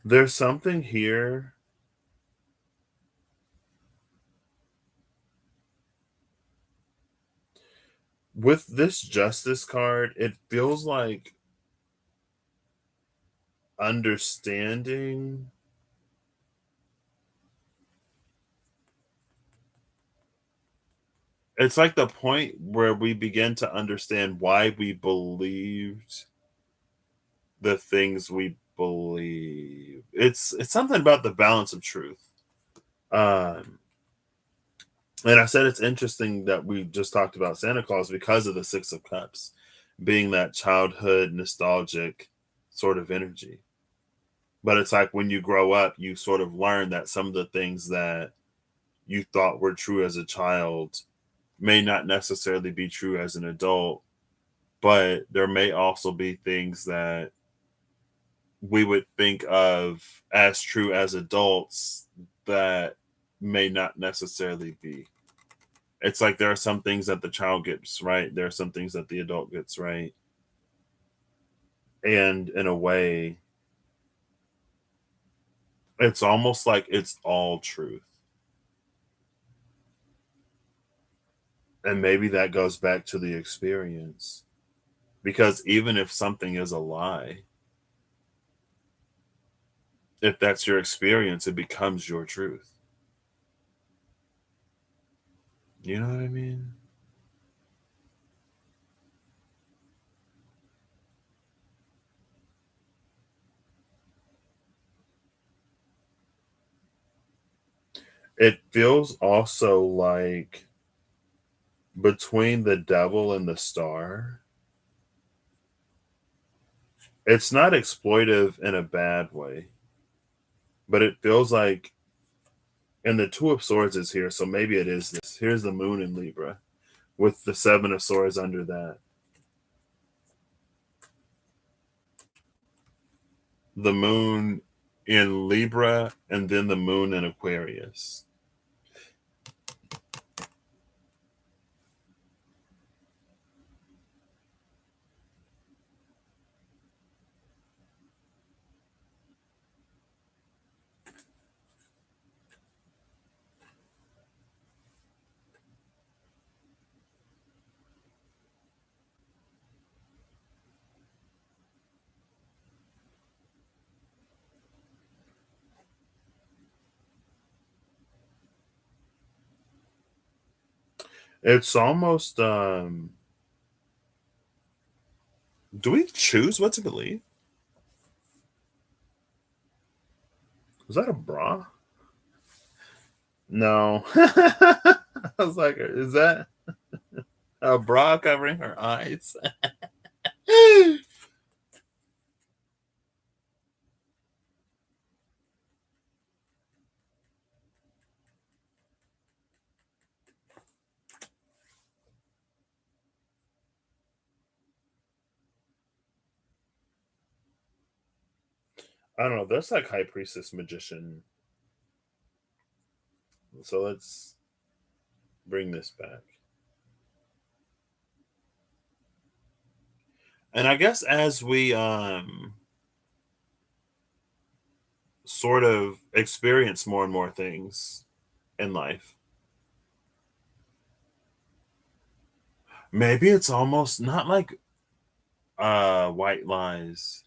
there's something here with this justice card. It feels like understanding. It's like the point where we begin to understand why we believed the things we believe. It's something about the balance of truth. Um, and I said it's interesting that we just talked about Santa Claus because of the Six of Cups being that childhood nostalgic sort of energy. But it's like when you grow up, you sort of learn that some of the things that you thought were true as a child may not necessarily be true as an adult, but there may also be things that we would think of as true as adults that may not necessarily be. It's like there are some things that the child gets right, there are some things that the adult gets right. And in a way, it's almost like it's all truth. And maybe that goes back to the experience. Because even if something is a lie, if that's your experience, it becomes your truth. You know what I mean? It feels also like between the devil and the star, it's not exploitive in a bad way, but it feels like, and the Two of Swords is here, so maybe it is this. Here's the moon in Libra with the Seven of Swords under that. The moon in Libra and then the moon in Aquarius. It's almost do we choose what to believe? Was that a bra? No. I was like, is that a bra covering her eyes? I don't know. There's like high priestess magician. So let's bring this back. And I guess as we sort of experience more and more things in life, maybe it's almost not like white lies,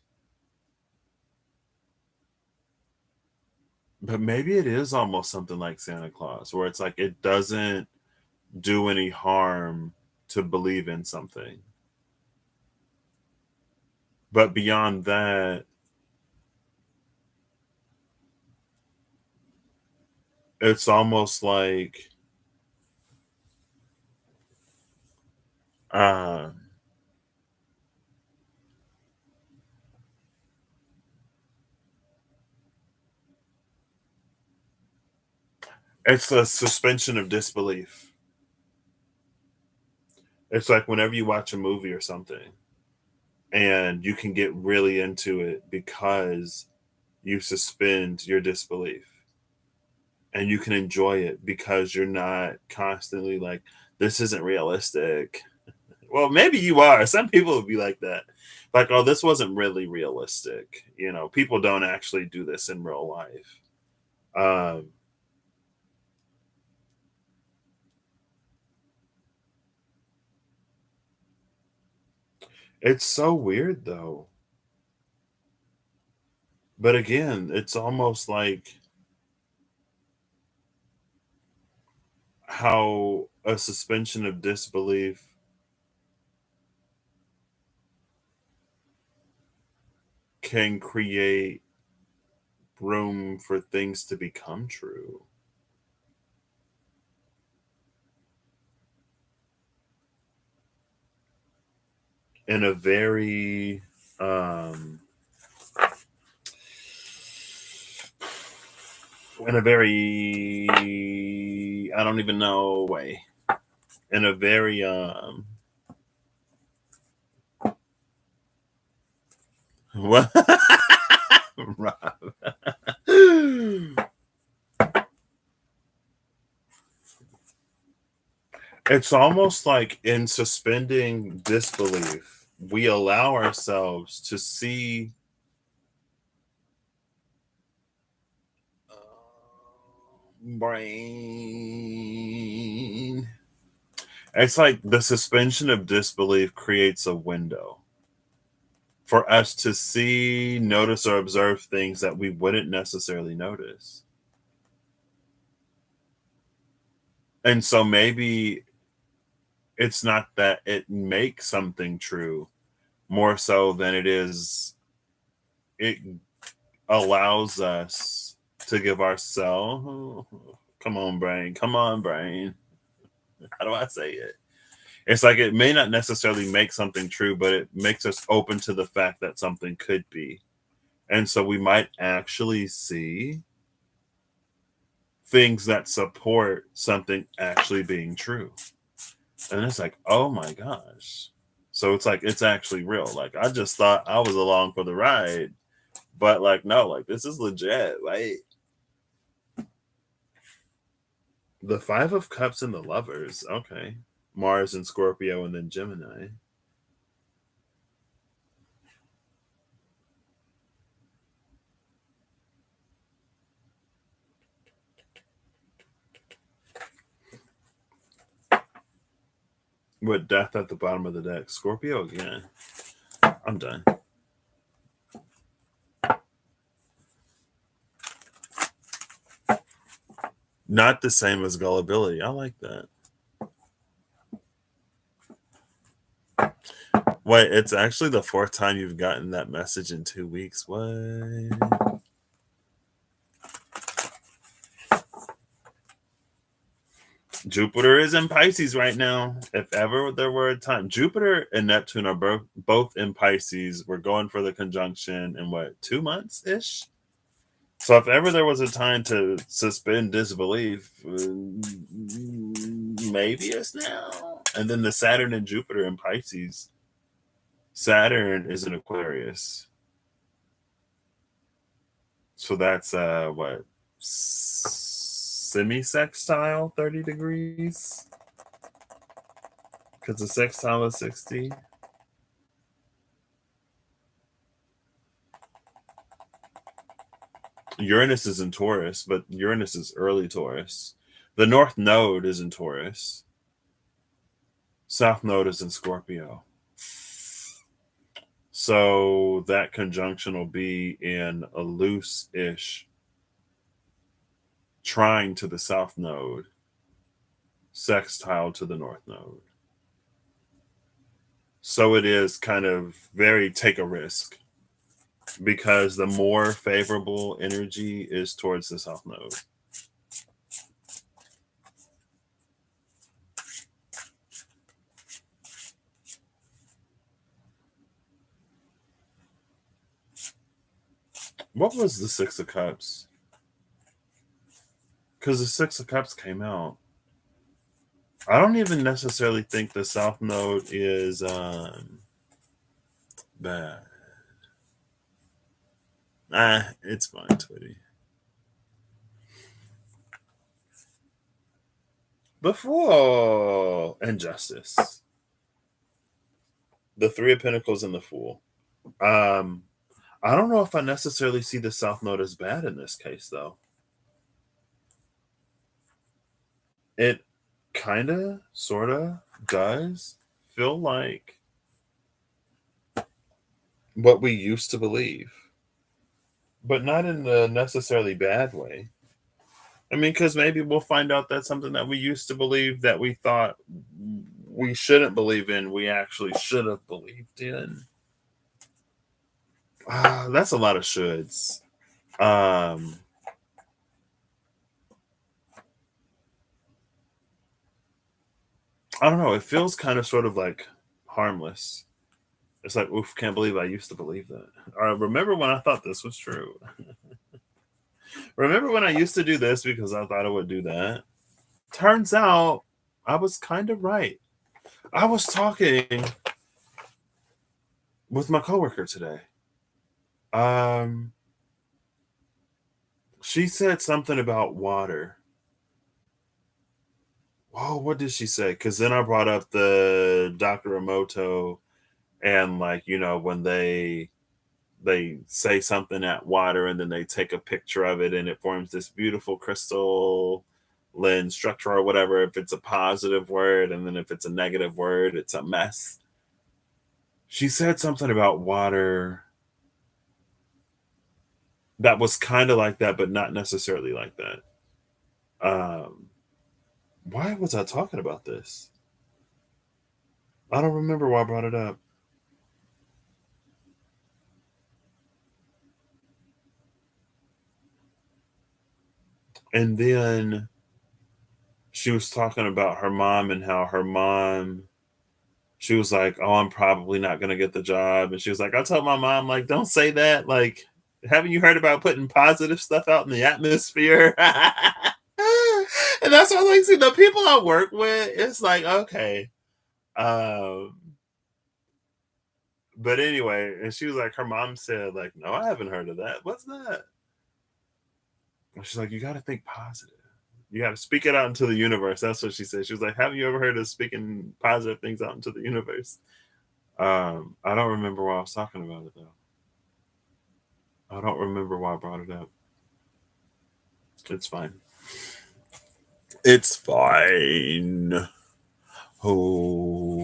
but maybe it is almost something like Santa Claus, where it's like it doesn't do any harm to believe in something. But beyond that, it's almost like uh, it's a suspension of disbelief. It's like whenever you watch a movie or something and you can get really into it because you suspend your disbelief and you can enjoy it because you're not constantly like, this isn't realistic. Well, maybe you are. Some people would be like that. Like, oh, this wasn't really realistic. You know, people don't actually do this in real life. Um, it's so weird though. But again, it's almost like how a suspension of disbelief can create room for things to become true in a very in a very I don't even know way. In a very what Rob. It's almost like in suspending disbelief, we allow ourselves to see brain. It's like the suspension of disbelief creates a window for us to see, notice, or observe things that we wouldn't necessarily notice. And so maybe it's not that it makes something true more so than it is, it allows us to give ourselves, come on, brain, come on, brain. How do I say it? It's like it may not necessarily make something true, but it makes us open to the fact that something could be. And so we might actually see things that support something actually being true. And it's like, oh my gosh. So it's like, it's actually real. Like, I just thought I was along for the ride, but like, no, like, this is legit. Like, the Five of Cups and the Lovers. Okay. Mars and Scorpio and then Gemini. With Death at the bottom of the deck. Scorpio again. I'm done. Not the same as gullibility. I like that. Wait, it's actually the 4th time you've gotten that message in 2 weeks. What? Jupiter is in Pisces right now. If ever there were a time, Jupiter and Neptune are both in Pisces. We're going for the conjunction in what, 2 months ish? So if ever there was a time to suspend disbelief, maybe it's now. And then the Saturn and Jupiter in Pisces. Saturn is in Aquarius. So that's what, semi-sextile 30 degrees? Because the sextile is 60. Uranus is in Taurus, but Uranus is early Taurus. The North Node is in Taurus. South Node is in Scorpio. So that conjunction will be in a loose-ish trine to the South Node, sextile to the North Node. So it is kind of very take a risk, because the more favorable energy is towards the South Node. What was the Six of Cups? Because the Six of Cups came out. I don't even necessarily think the South Node is bad. It's fine, Twitty. The Fool and Justice. The Three of Pentacles and the Fool. I don't know if I necessarily see the South Node as bad in this case, though. It kind of, sort of does feel like what we used to believe, but not in the necessarily bad way. I mean, because maybe we'll find out that something that we used to believe that we thought we shouldn't believe in, we actually should have believed in. That's a lot of shoulds. I don't know. It feels kind of sort of like harmless. It's like, oof, can't believe I used to believe that. Remember when I thought this was true? Remember when I used to do this because I thought I would do that? Turns out I was kind of right. I was talking with my coworker today. She said something about water. Oh, what did she say? Because then I brought up the Dr. Emoto, and like, when they say something at water and then they take a picture of it and it forms this beautiful crystalline structure or whatever, if it's a positive word, and then if it's a negative word, it's a mess. She said something about water that was kind of like that, but not necessarily like that. Why was I talking about this? I don't remember why I brought it up. And then she was talking about her mom and how her mom, she was like, oh, I'm probably not going to get the job. And she was like, I told my mom, like, don't say that. Like, haven't you heard about putting positive stuff out in the atmosphere? And that's what, like, see, the people I work with, it's like, okay. But anyway, and she was like, her mom said, like, no, I haven't heard of that. What's that? And she's like, you got to think positive. You got to speak it out into the universe. That's what she said. She was like, haven't you ever heard of speaking positive things out into the universe? I don't remember why I was talking about it, though. I don't remember why I brought it up. It's fine. It's fine. Oh.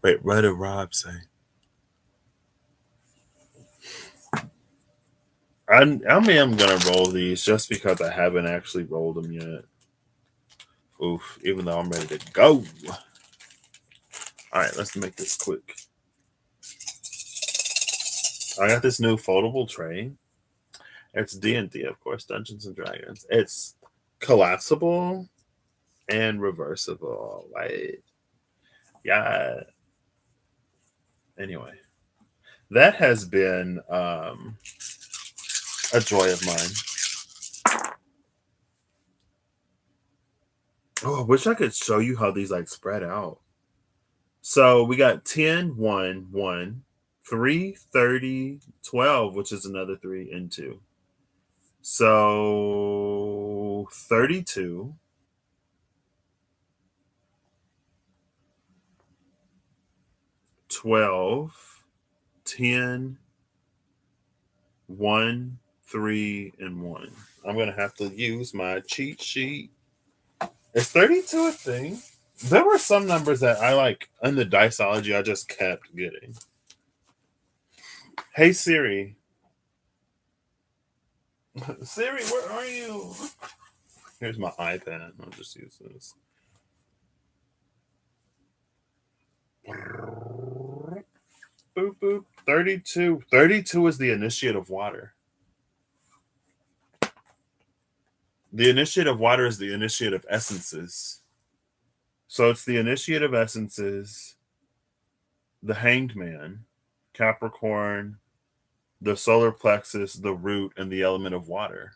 Wait, what did Rob say? I mean, I'm going to roll these just because I haven't actually rolled them yet. Oof, even though I'm ready to go. All right, let's make this quick. I got this new foldable tray. It's D&D, of course, Dungeons and Dragons. It's collapsible and reversible. Like, yeah. Anyway, that has been a joy of mine. Oh, I wish I could show you how these like spread out. So we got 10, 1, 1, 3, 30, 12, which is another 3 and 2. So 32. 12, 10, 1, 3, and 1. I'm going to have to use my cheat sheet. Is 32 a thing? There were some numbers that I like in the diceology I just kept getting. Hey Siri. Siri, where are you? Here's my iPad. I'll just use this. Boop, boop. 32. 32 is the initiate of water. The initiate of water is the initiate of essences. So it's the initiate of essences, the hanged man, Capricorn, the solar plexus, the root, and the element of water.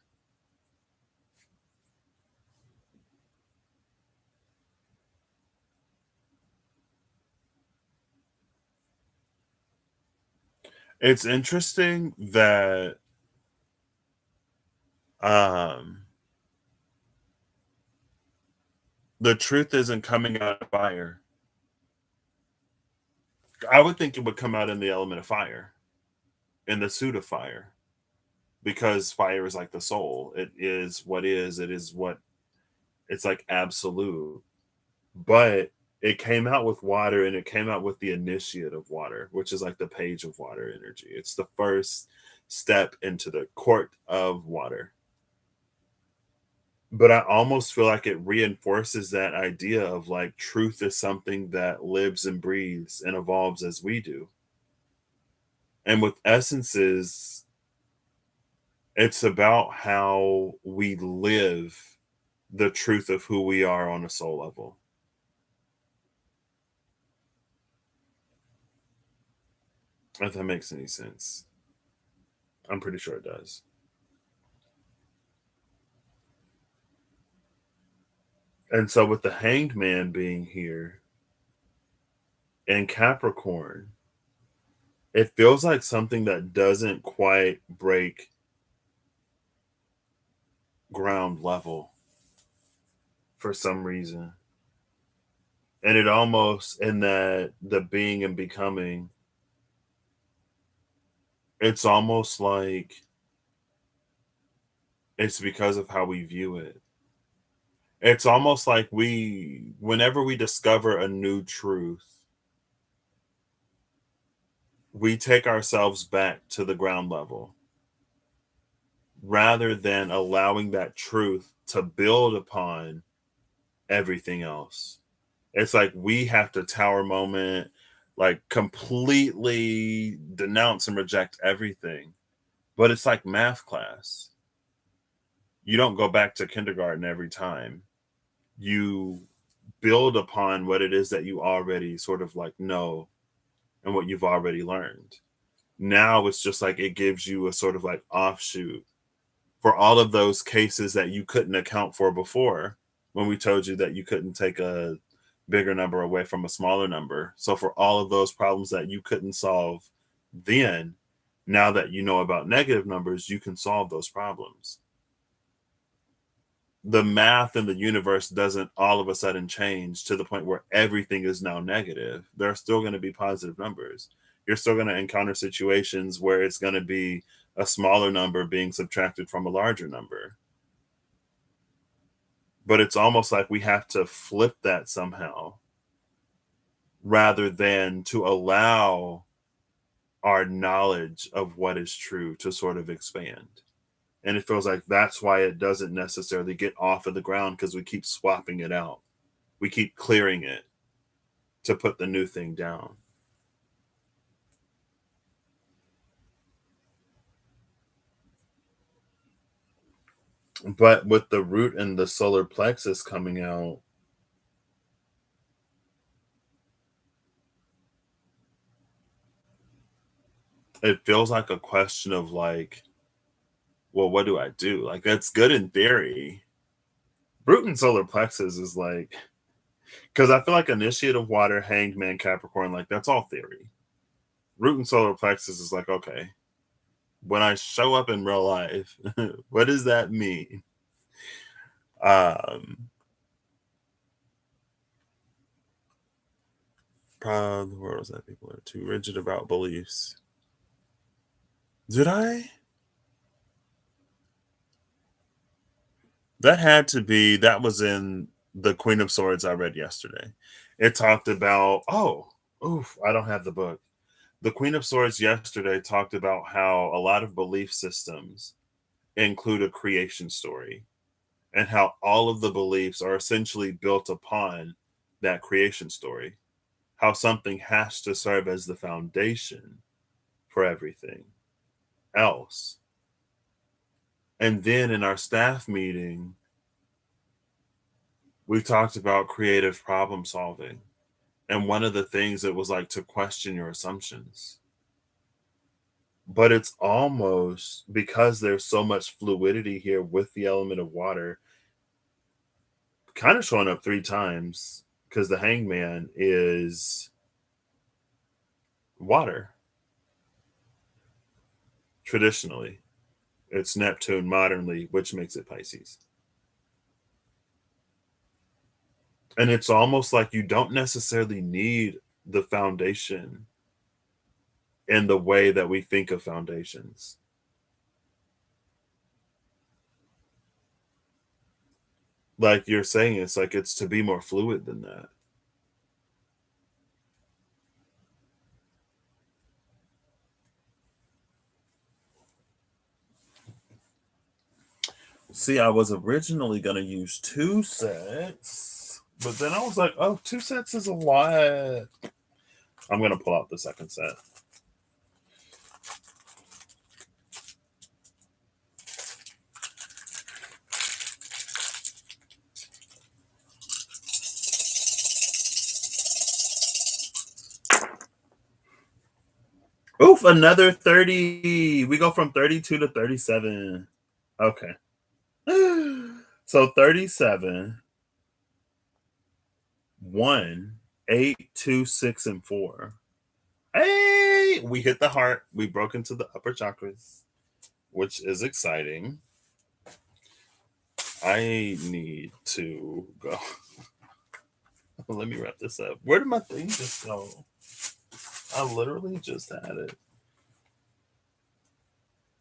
It's interesting that the truth isn't coming out of fire. I would think it would come out in the element of fire, in the suit of fire, because fire is like the soul. It is what is, it is what, it's like absolute. But it came out with water, and it came out with the initiate of water, which is like the page of water energy. It's the first step into the court of water. But I almost feel like it reinforces that idea of like truth is something that lives and breathes and evolves as we do. And with essences, it's about how we live the truth of who we are on a soul level. If that makes any sense. I'm pretty sure it does. And so with the hanged man being here and Capricorn, it feels like something that doesn't quite break ground level for some reason. And it almost, in that the being and becoming, it's almost like it's because of how we view it. It's almost like whenever we discover a new truth, we take ourselves back to the ground level rather than allowing that truth to build upon everything else. It's like we have to tower moment, like completely denounce and reject everything. But it's like math class. You don't go back to kindergarten every time. You build upon what it is that you already sort of like know and what you've already learned. Now it's just like it gives you a sort of like offshoot for all of those cases that you couldn't account for before, when we told you that you couldn't take a bigger number away from a smaller number. So for all of those problems that you couldn't solve then, now that you know about negative numbers, you can solve those problems. The math in the universe doesn't all of a sudden change to the point where everything is now negative. There are still going to be positive numbers. You're still going to encounter situations where it's going to be a smaller number being subtracted from a larger number. But it's almost like we have to flip that somehow rather than to allow our knowledge of what is true to sort of expand. And it feels like that's why it doesn't necessarily get off of the ground, because we keep swapping it out. We keep clearing it to put the new thing down. But with the root and the solar plexus coming out, it feels like a question of like, well, what do I do? Like, that's good in theory. Root and solar plexus is like, because I feel like initiate of water, hanged man, Capricorn, like that's all theory. Root and solar plexus is like, okay, when I show up in real life, what does that mean? Um, Proud of the world is that people are too rigid about beliefs. Did I? That had to be, that was in the Queen of Swords I read yesterday. It talked about, oh, oof, I don't have the book. The Queen of Swords yesterday talked about how a lot of belief systems include a creation story and how all of the beliefs are essentially built upon that creation story. How something has to serve as the foundation for everything else. And then in our staff meeting, we talked about creative problem solving. And one of the things it was like to question your assumptions. But it's almost because there's so much fluidity here with the element of water, kind of showing up 3 times because the hangman is water traditionally. It's Neptune modernly, which makes it Pisces. And it's almost like you don't necessarily need the foundation in the way that we think of foundations. Like you're saying, it's like it's to be more fluid than that. See, I was originally going to use 2 sets, but then I was like, oh, 2 sets is a lot. I'm going to pull out the second set. Oof, another 30. We go from 32 to 37. Okay. So 37, 1, 8, 2, 6, and 4. Hey, we hit the heart. We broke into the upper chakras, which is exciting. I need to go. Let me wrap this up. Where did my thing just go? I literally just had it.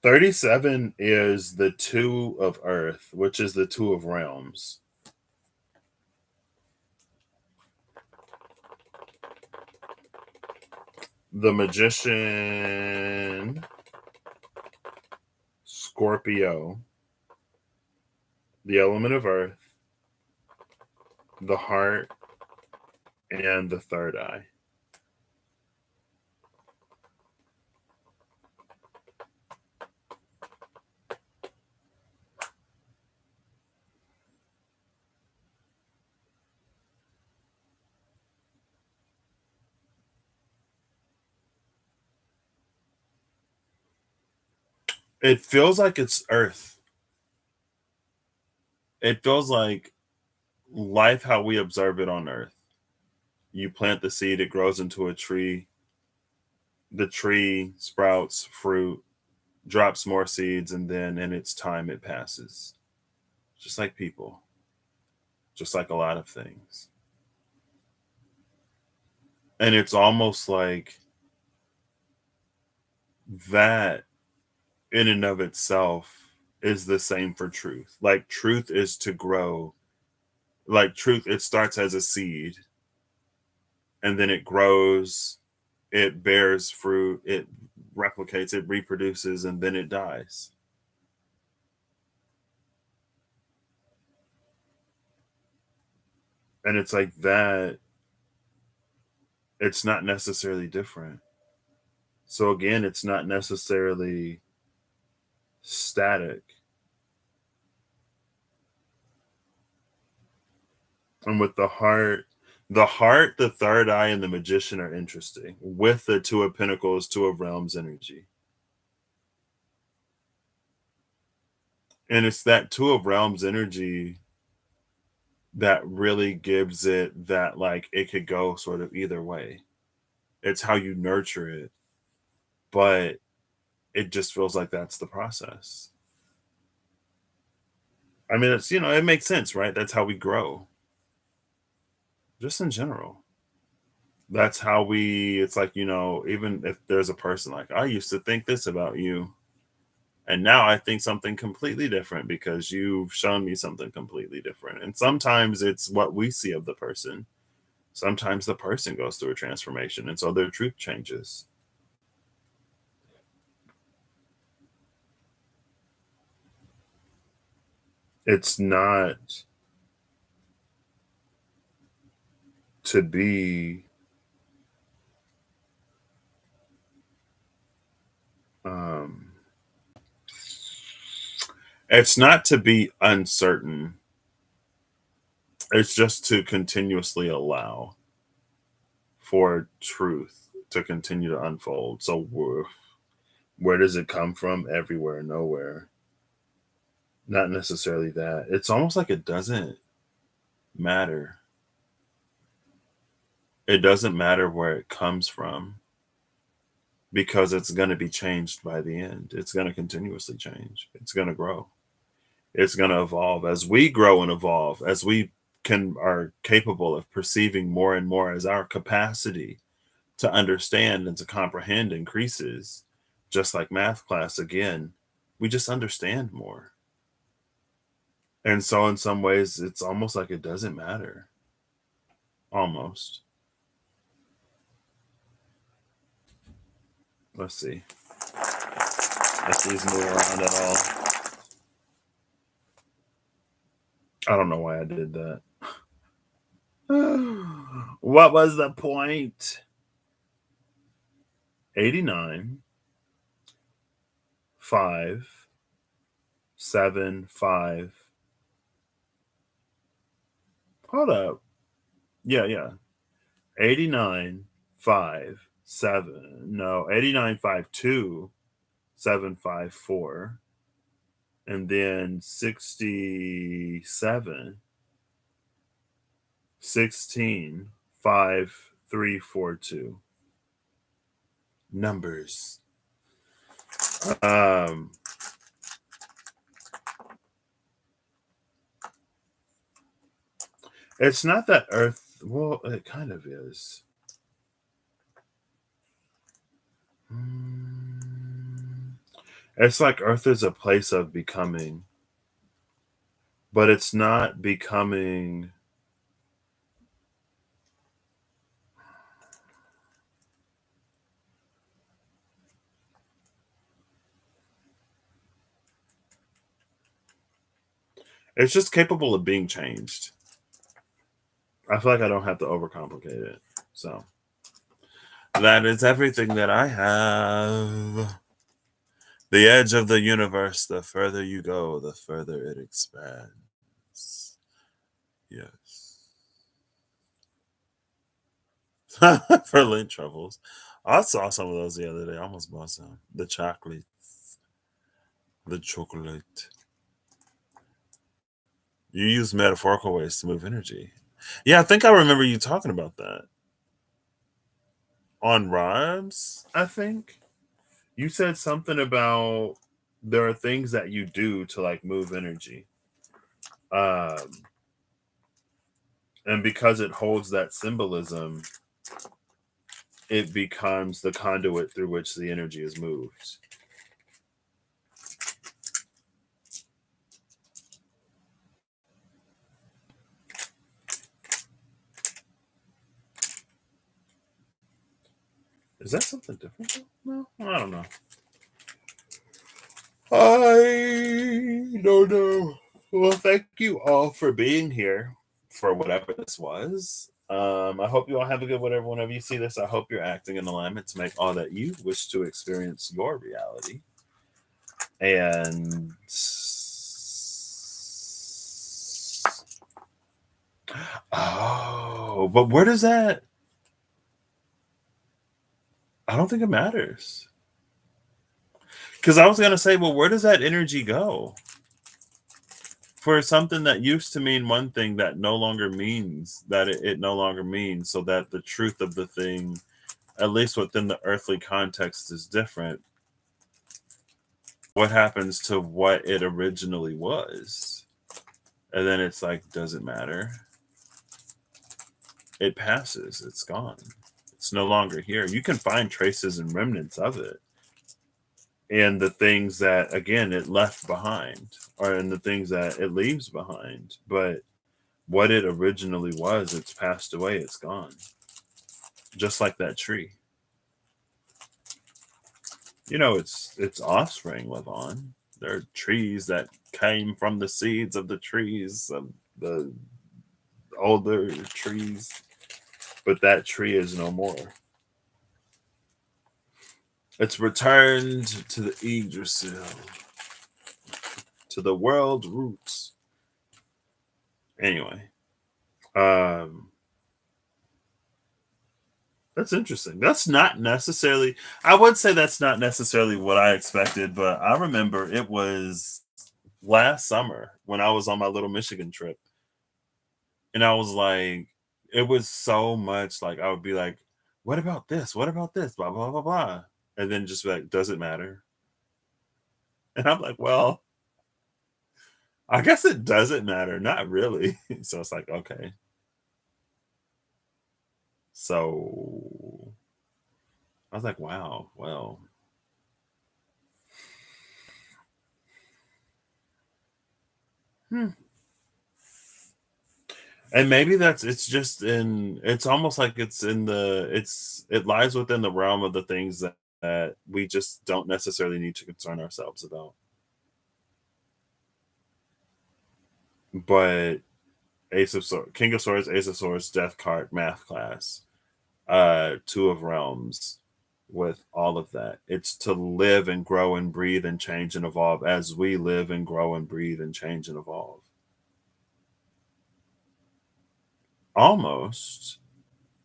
37 is the 2 of Earth, which is the 2 of Realms. The Magician, Scorpio, the element of Earth, the heart, and the third eye. It feels like it's Earth. It feels like life how we observe it on Earth. You plant the seed, it grows into a tree. The tree sprouts fruit, drops more seeds, and then in its time it passes. Just like people, just like a lot of things. And it's almost like that in and of itself is the same for truth. Like truth is to grow. Like truth, it starts as a seed and then it grows, it bears fruit, it replicates, it reproduces, and then it dies. And it's like that it's not necessarily different. So again, it's not necessarily static. And with the heart, the third eye, and the magician are interesting. With the two of pentacles, two of realms energy. And it's that two of realms energy that really gives it that, like, it could go sort of either way. It's how you nurture it, but it just feels like that's the process. I mean, it's, it makes sense, right? That's how we grow, just in general. That's how it's like, even if there's a person like, I used to think this about you, and now I think something completely different because you've shown me something completely different. And sometimes it's what we see of the person. Sometimes the person goes through a transformation, and so their truth changes. It's not to be um it's not to be uncertain. It's just to continuously allow for truth to continue to unfold. So where does it come from? Everywhere, nowhere. Not necessarily that. It's almost like it doesn't matter. It doesn't matter where it comes from because it's going to be changed by the end. It's going to continuously change. It's going to grow. It's going to evolve as we grow and evolve, as we are capable of perceiving more and more, as our capacity to understand and to comprehend increases. Just like math class again, we just understand more. And so in some ways it's almost like it doesn't matter. Almost. Let's see if these move around at all. I don't know why I did that. What was the point? 89, 5, 7, 5. Hold up. Yeah. 89, 5, 7. No, 89, 5, 2, 7, 5, 4. And then 67, 16, 5, 3, 4, 2. Numbers. It's not that Earth, well, it kind of is. It's like Earth is a place of becoming, but it's not becoming. It's just capable of being changed. I feel like I don't have to overcomplicate it. So that is everything that I have. The edge of the universe, the further you go, the further it expands. Yes. For lint truffles. I saw some of those the other day. I almost bought some. The chocolates. The chocolate. You use metaphorical ways to move energy. Yeah, I think I remember you talking about that. On rhymes, I think. You said something about there are things that you do to like move energy. Um, and because it holds that symbolism, it becomes the conduit through which the energy is moved. Is that something different? No, I don't know. I don't know. Well, thank you all for being here for whatever this was. I hope you all have a good whatever. Whenever you see this, I hope you're acting in alignment to make all that you wish to experience your reality. And oh, but where does that? I don't think it matters. Because I was gonna say, well, where does that energy go? For something that used to mean one thing that no longer means that it no longer means, so that the truth of the thing, at least within the earthly context, is different. What happens to what it originally was? And then it's like, does it matter? It passes, it's gone. It's no longer here. You can find traces and remnants of it in the things that, again, it left behind, or in the things that it leaves behind. But what it originally was, it's passed away, it's gone. Just like that tree. You know, its offspring live on. There are trees that came from the seeds of the trees of the older trees, but that tree is no more. It's returned to the Yggdrasil, to the world roots. Anyway, um, that's interesting. That's not necessarily, I would say that's not necessarily what I expected, but I remember it was last summer when I was on my little Michigan trip. And I was like, it was so much like, I would be like, what about this? What about this? Blah, blah, blah, blah. And then just be like, does it matter? And I'm like, well, I guess it doesn't matter. Not really. So it's like, okay. So I was like, wow, well. Hmm. And maybe it's almost like it lies within the realm of the things that we just don't necessarily need to concern ourselves about. But Ace of Swords, King of Swords, Ace of Swords, Death card, Math class, Two of Realms, with all of that. It's to live and grow and breathe and change and evolve as we live and grow and breathe and change and evolve. Almost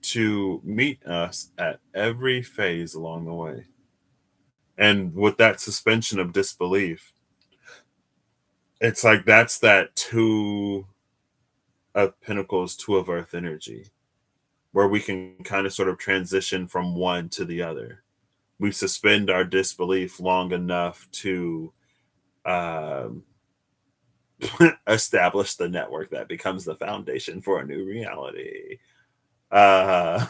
to meet us at every phase along the way. And with that suspension of disbelief, it's like that's that two of pentacles, two of earth energy, where we can kind of sort of transition from one to the other. We suspend our disbelief long enough to um, establish the network that becomes the foundation for a new reality. Uh,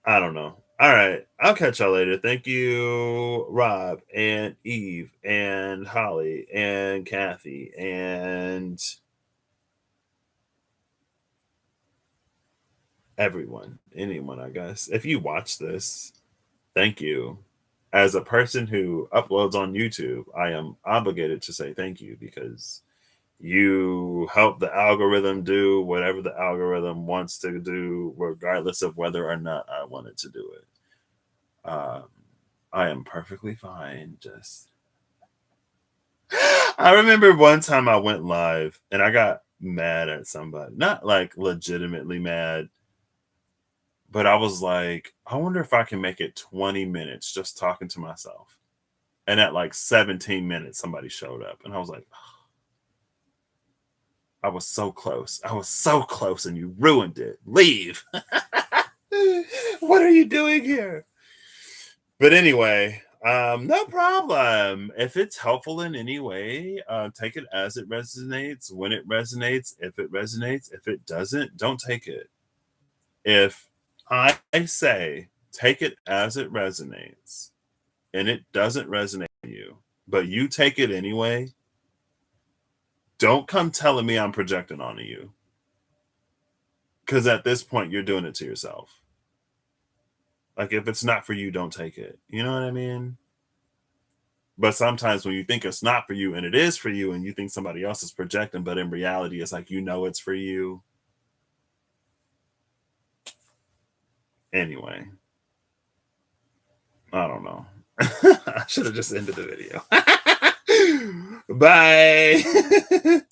I don't know. All right. I'll catch y'all later. Thank you, Rob and Eve and Holly and Kathy and everyone. Anyone, I guess. If you watch this, thank you. As a person who uploads on YouTube, I am obligated to say thank you because you help the algorithm do whatever the algorithm wants to do, regardless of whether or not I wanted to do it. Um, I am perfectly fine. Just, I remember one time I went live and I got mad at somebody, not like legitimately mad, but I was like, I wonder if I can make it 20 minutes just talking to myself. And at like 17 minutes, somebody showed up, and I was like, I was so close. I was so close, and you ruined it. Leave. What are you doing here? But anyway, no problem. If it's helpful in any way, take it as it resonates, when it resonates, if it resonates. If it doesn't, don't take it. If I say take it as it resonates and it doesn't resonate with you, but you take it anyway, don't come telling me I'm projecting onto you. Because at this point, you're doing it to yourself. Like, if it's not for you, don't take it. You know what I mean? But sometimes when you think it's not for you and it is for you, and you think somebody else is projecting, but in reality, it's like, it's for you. Anyway, I don't know. I should have just ended the video. Bye.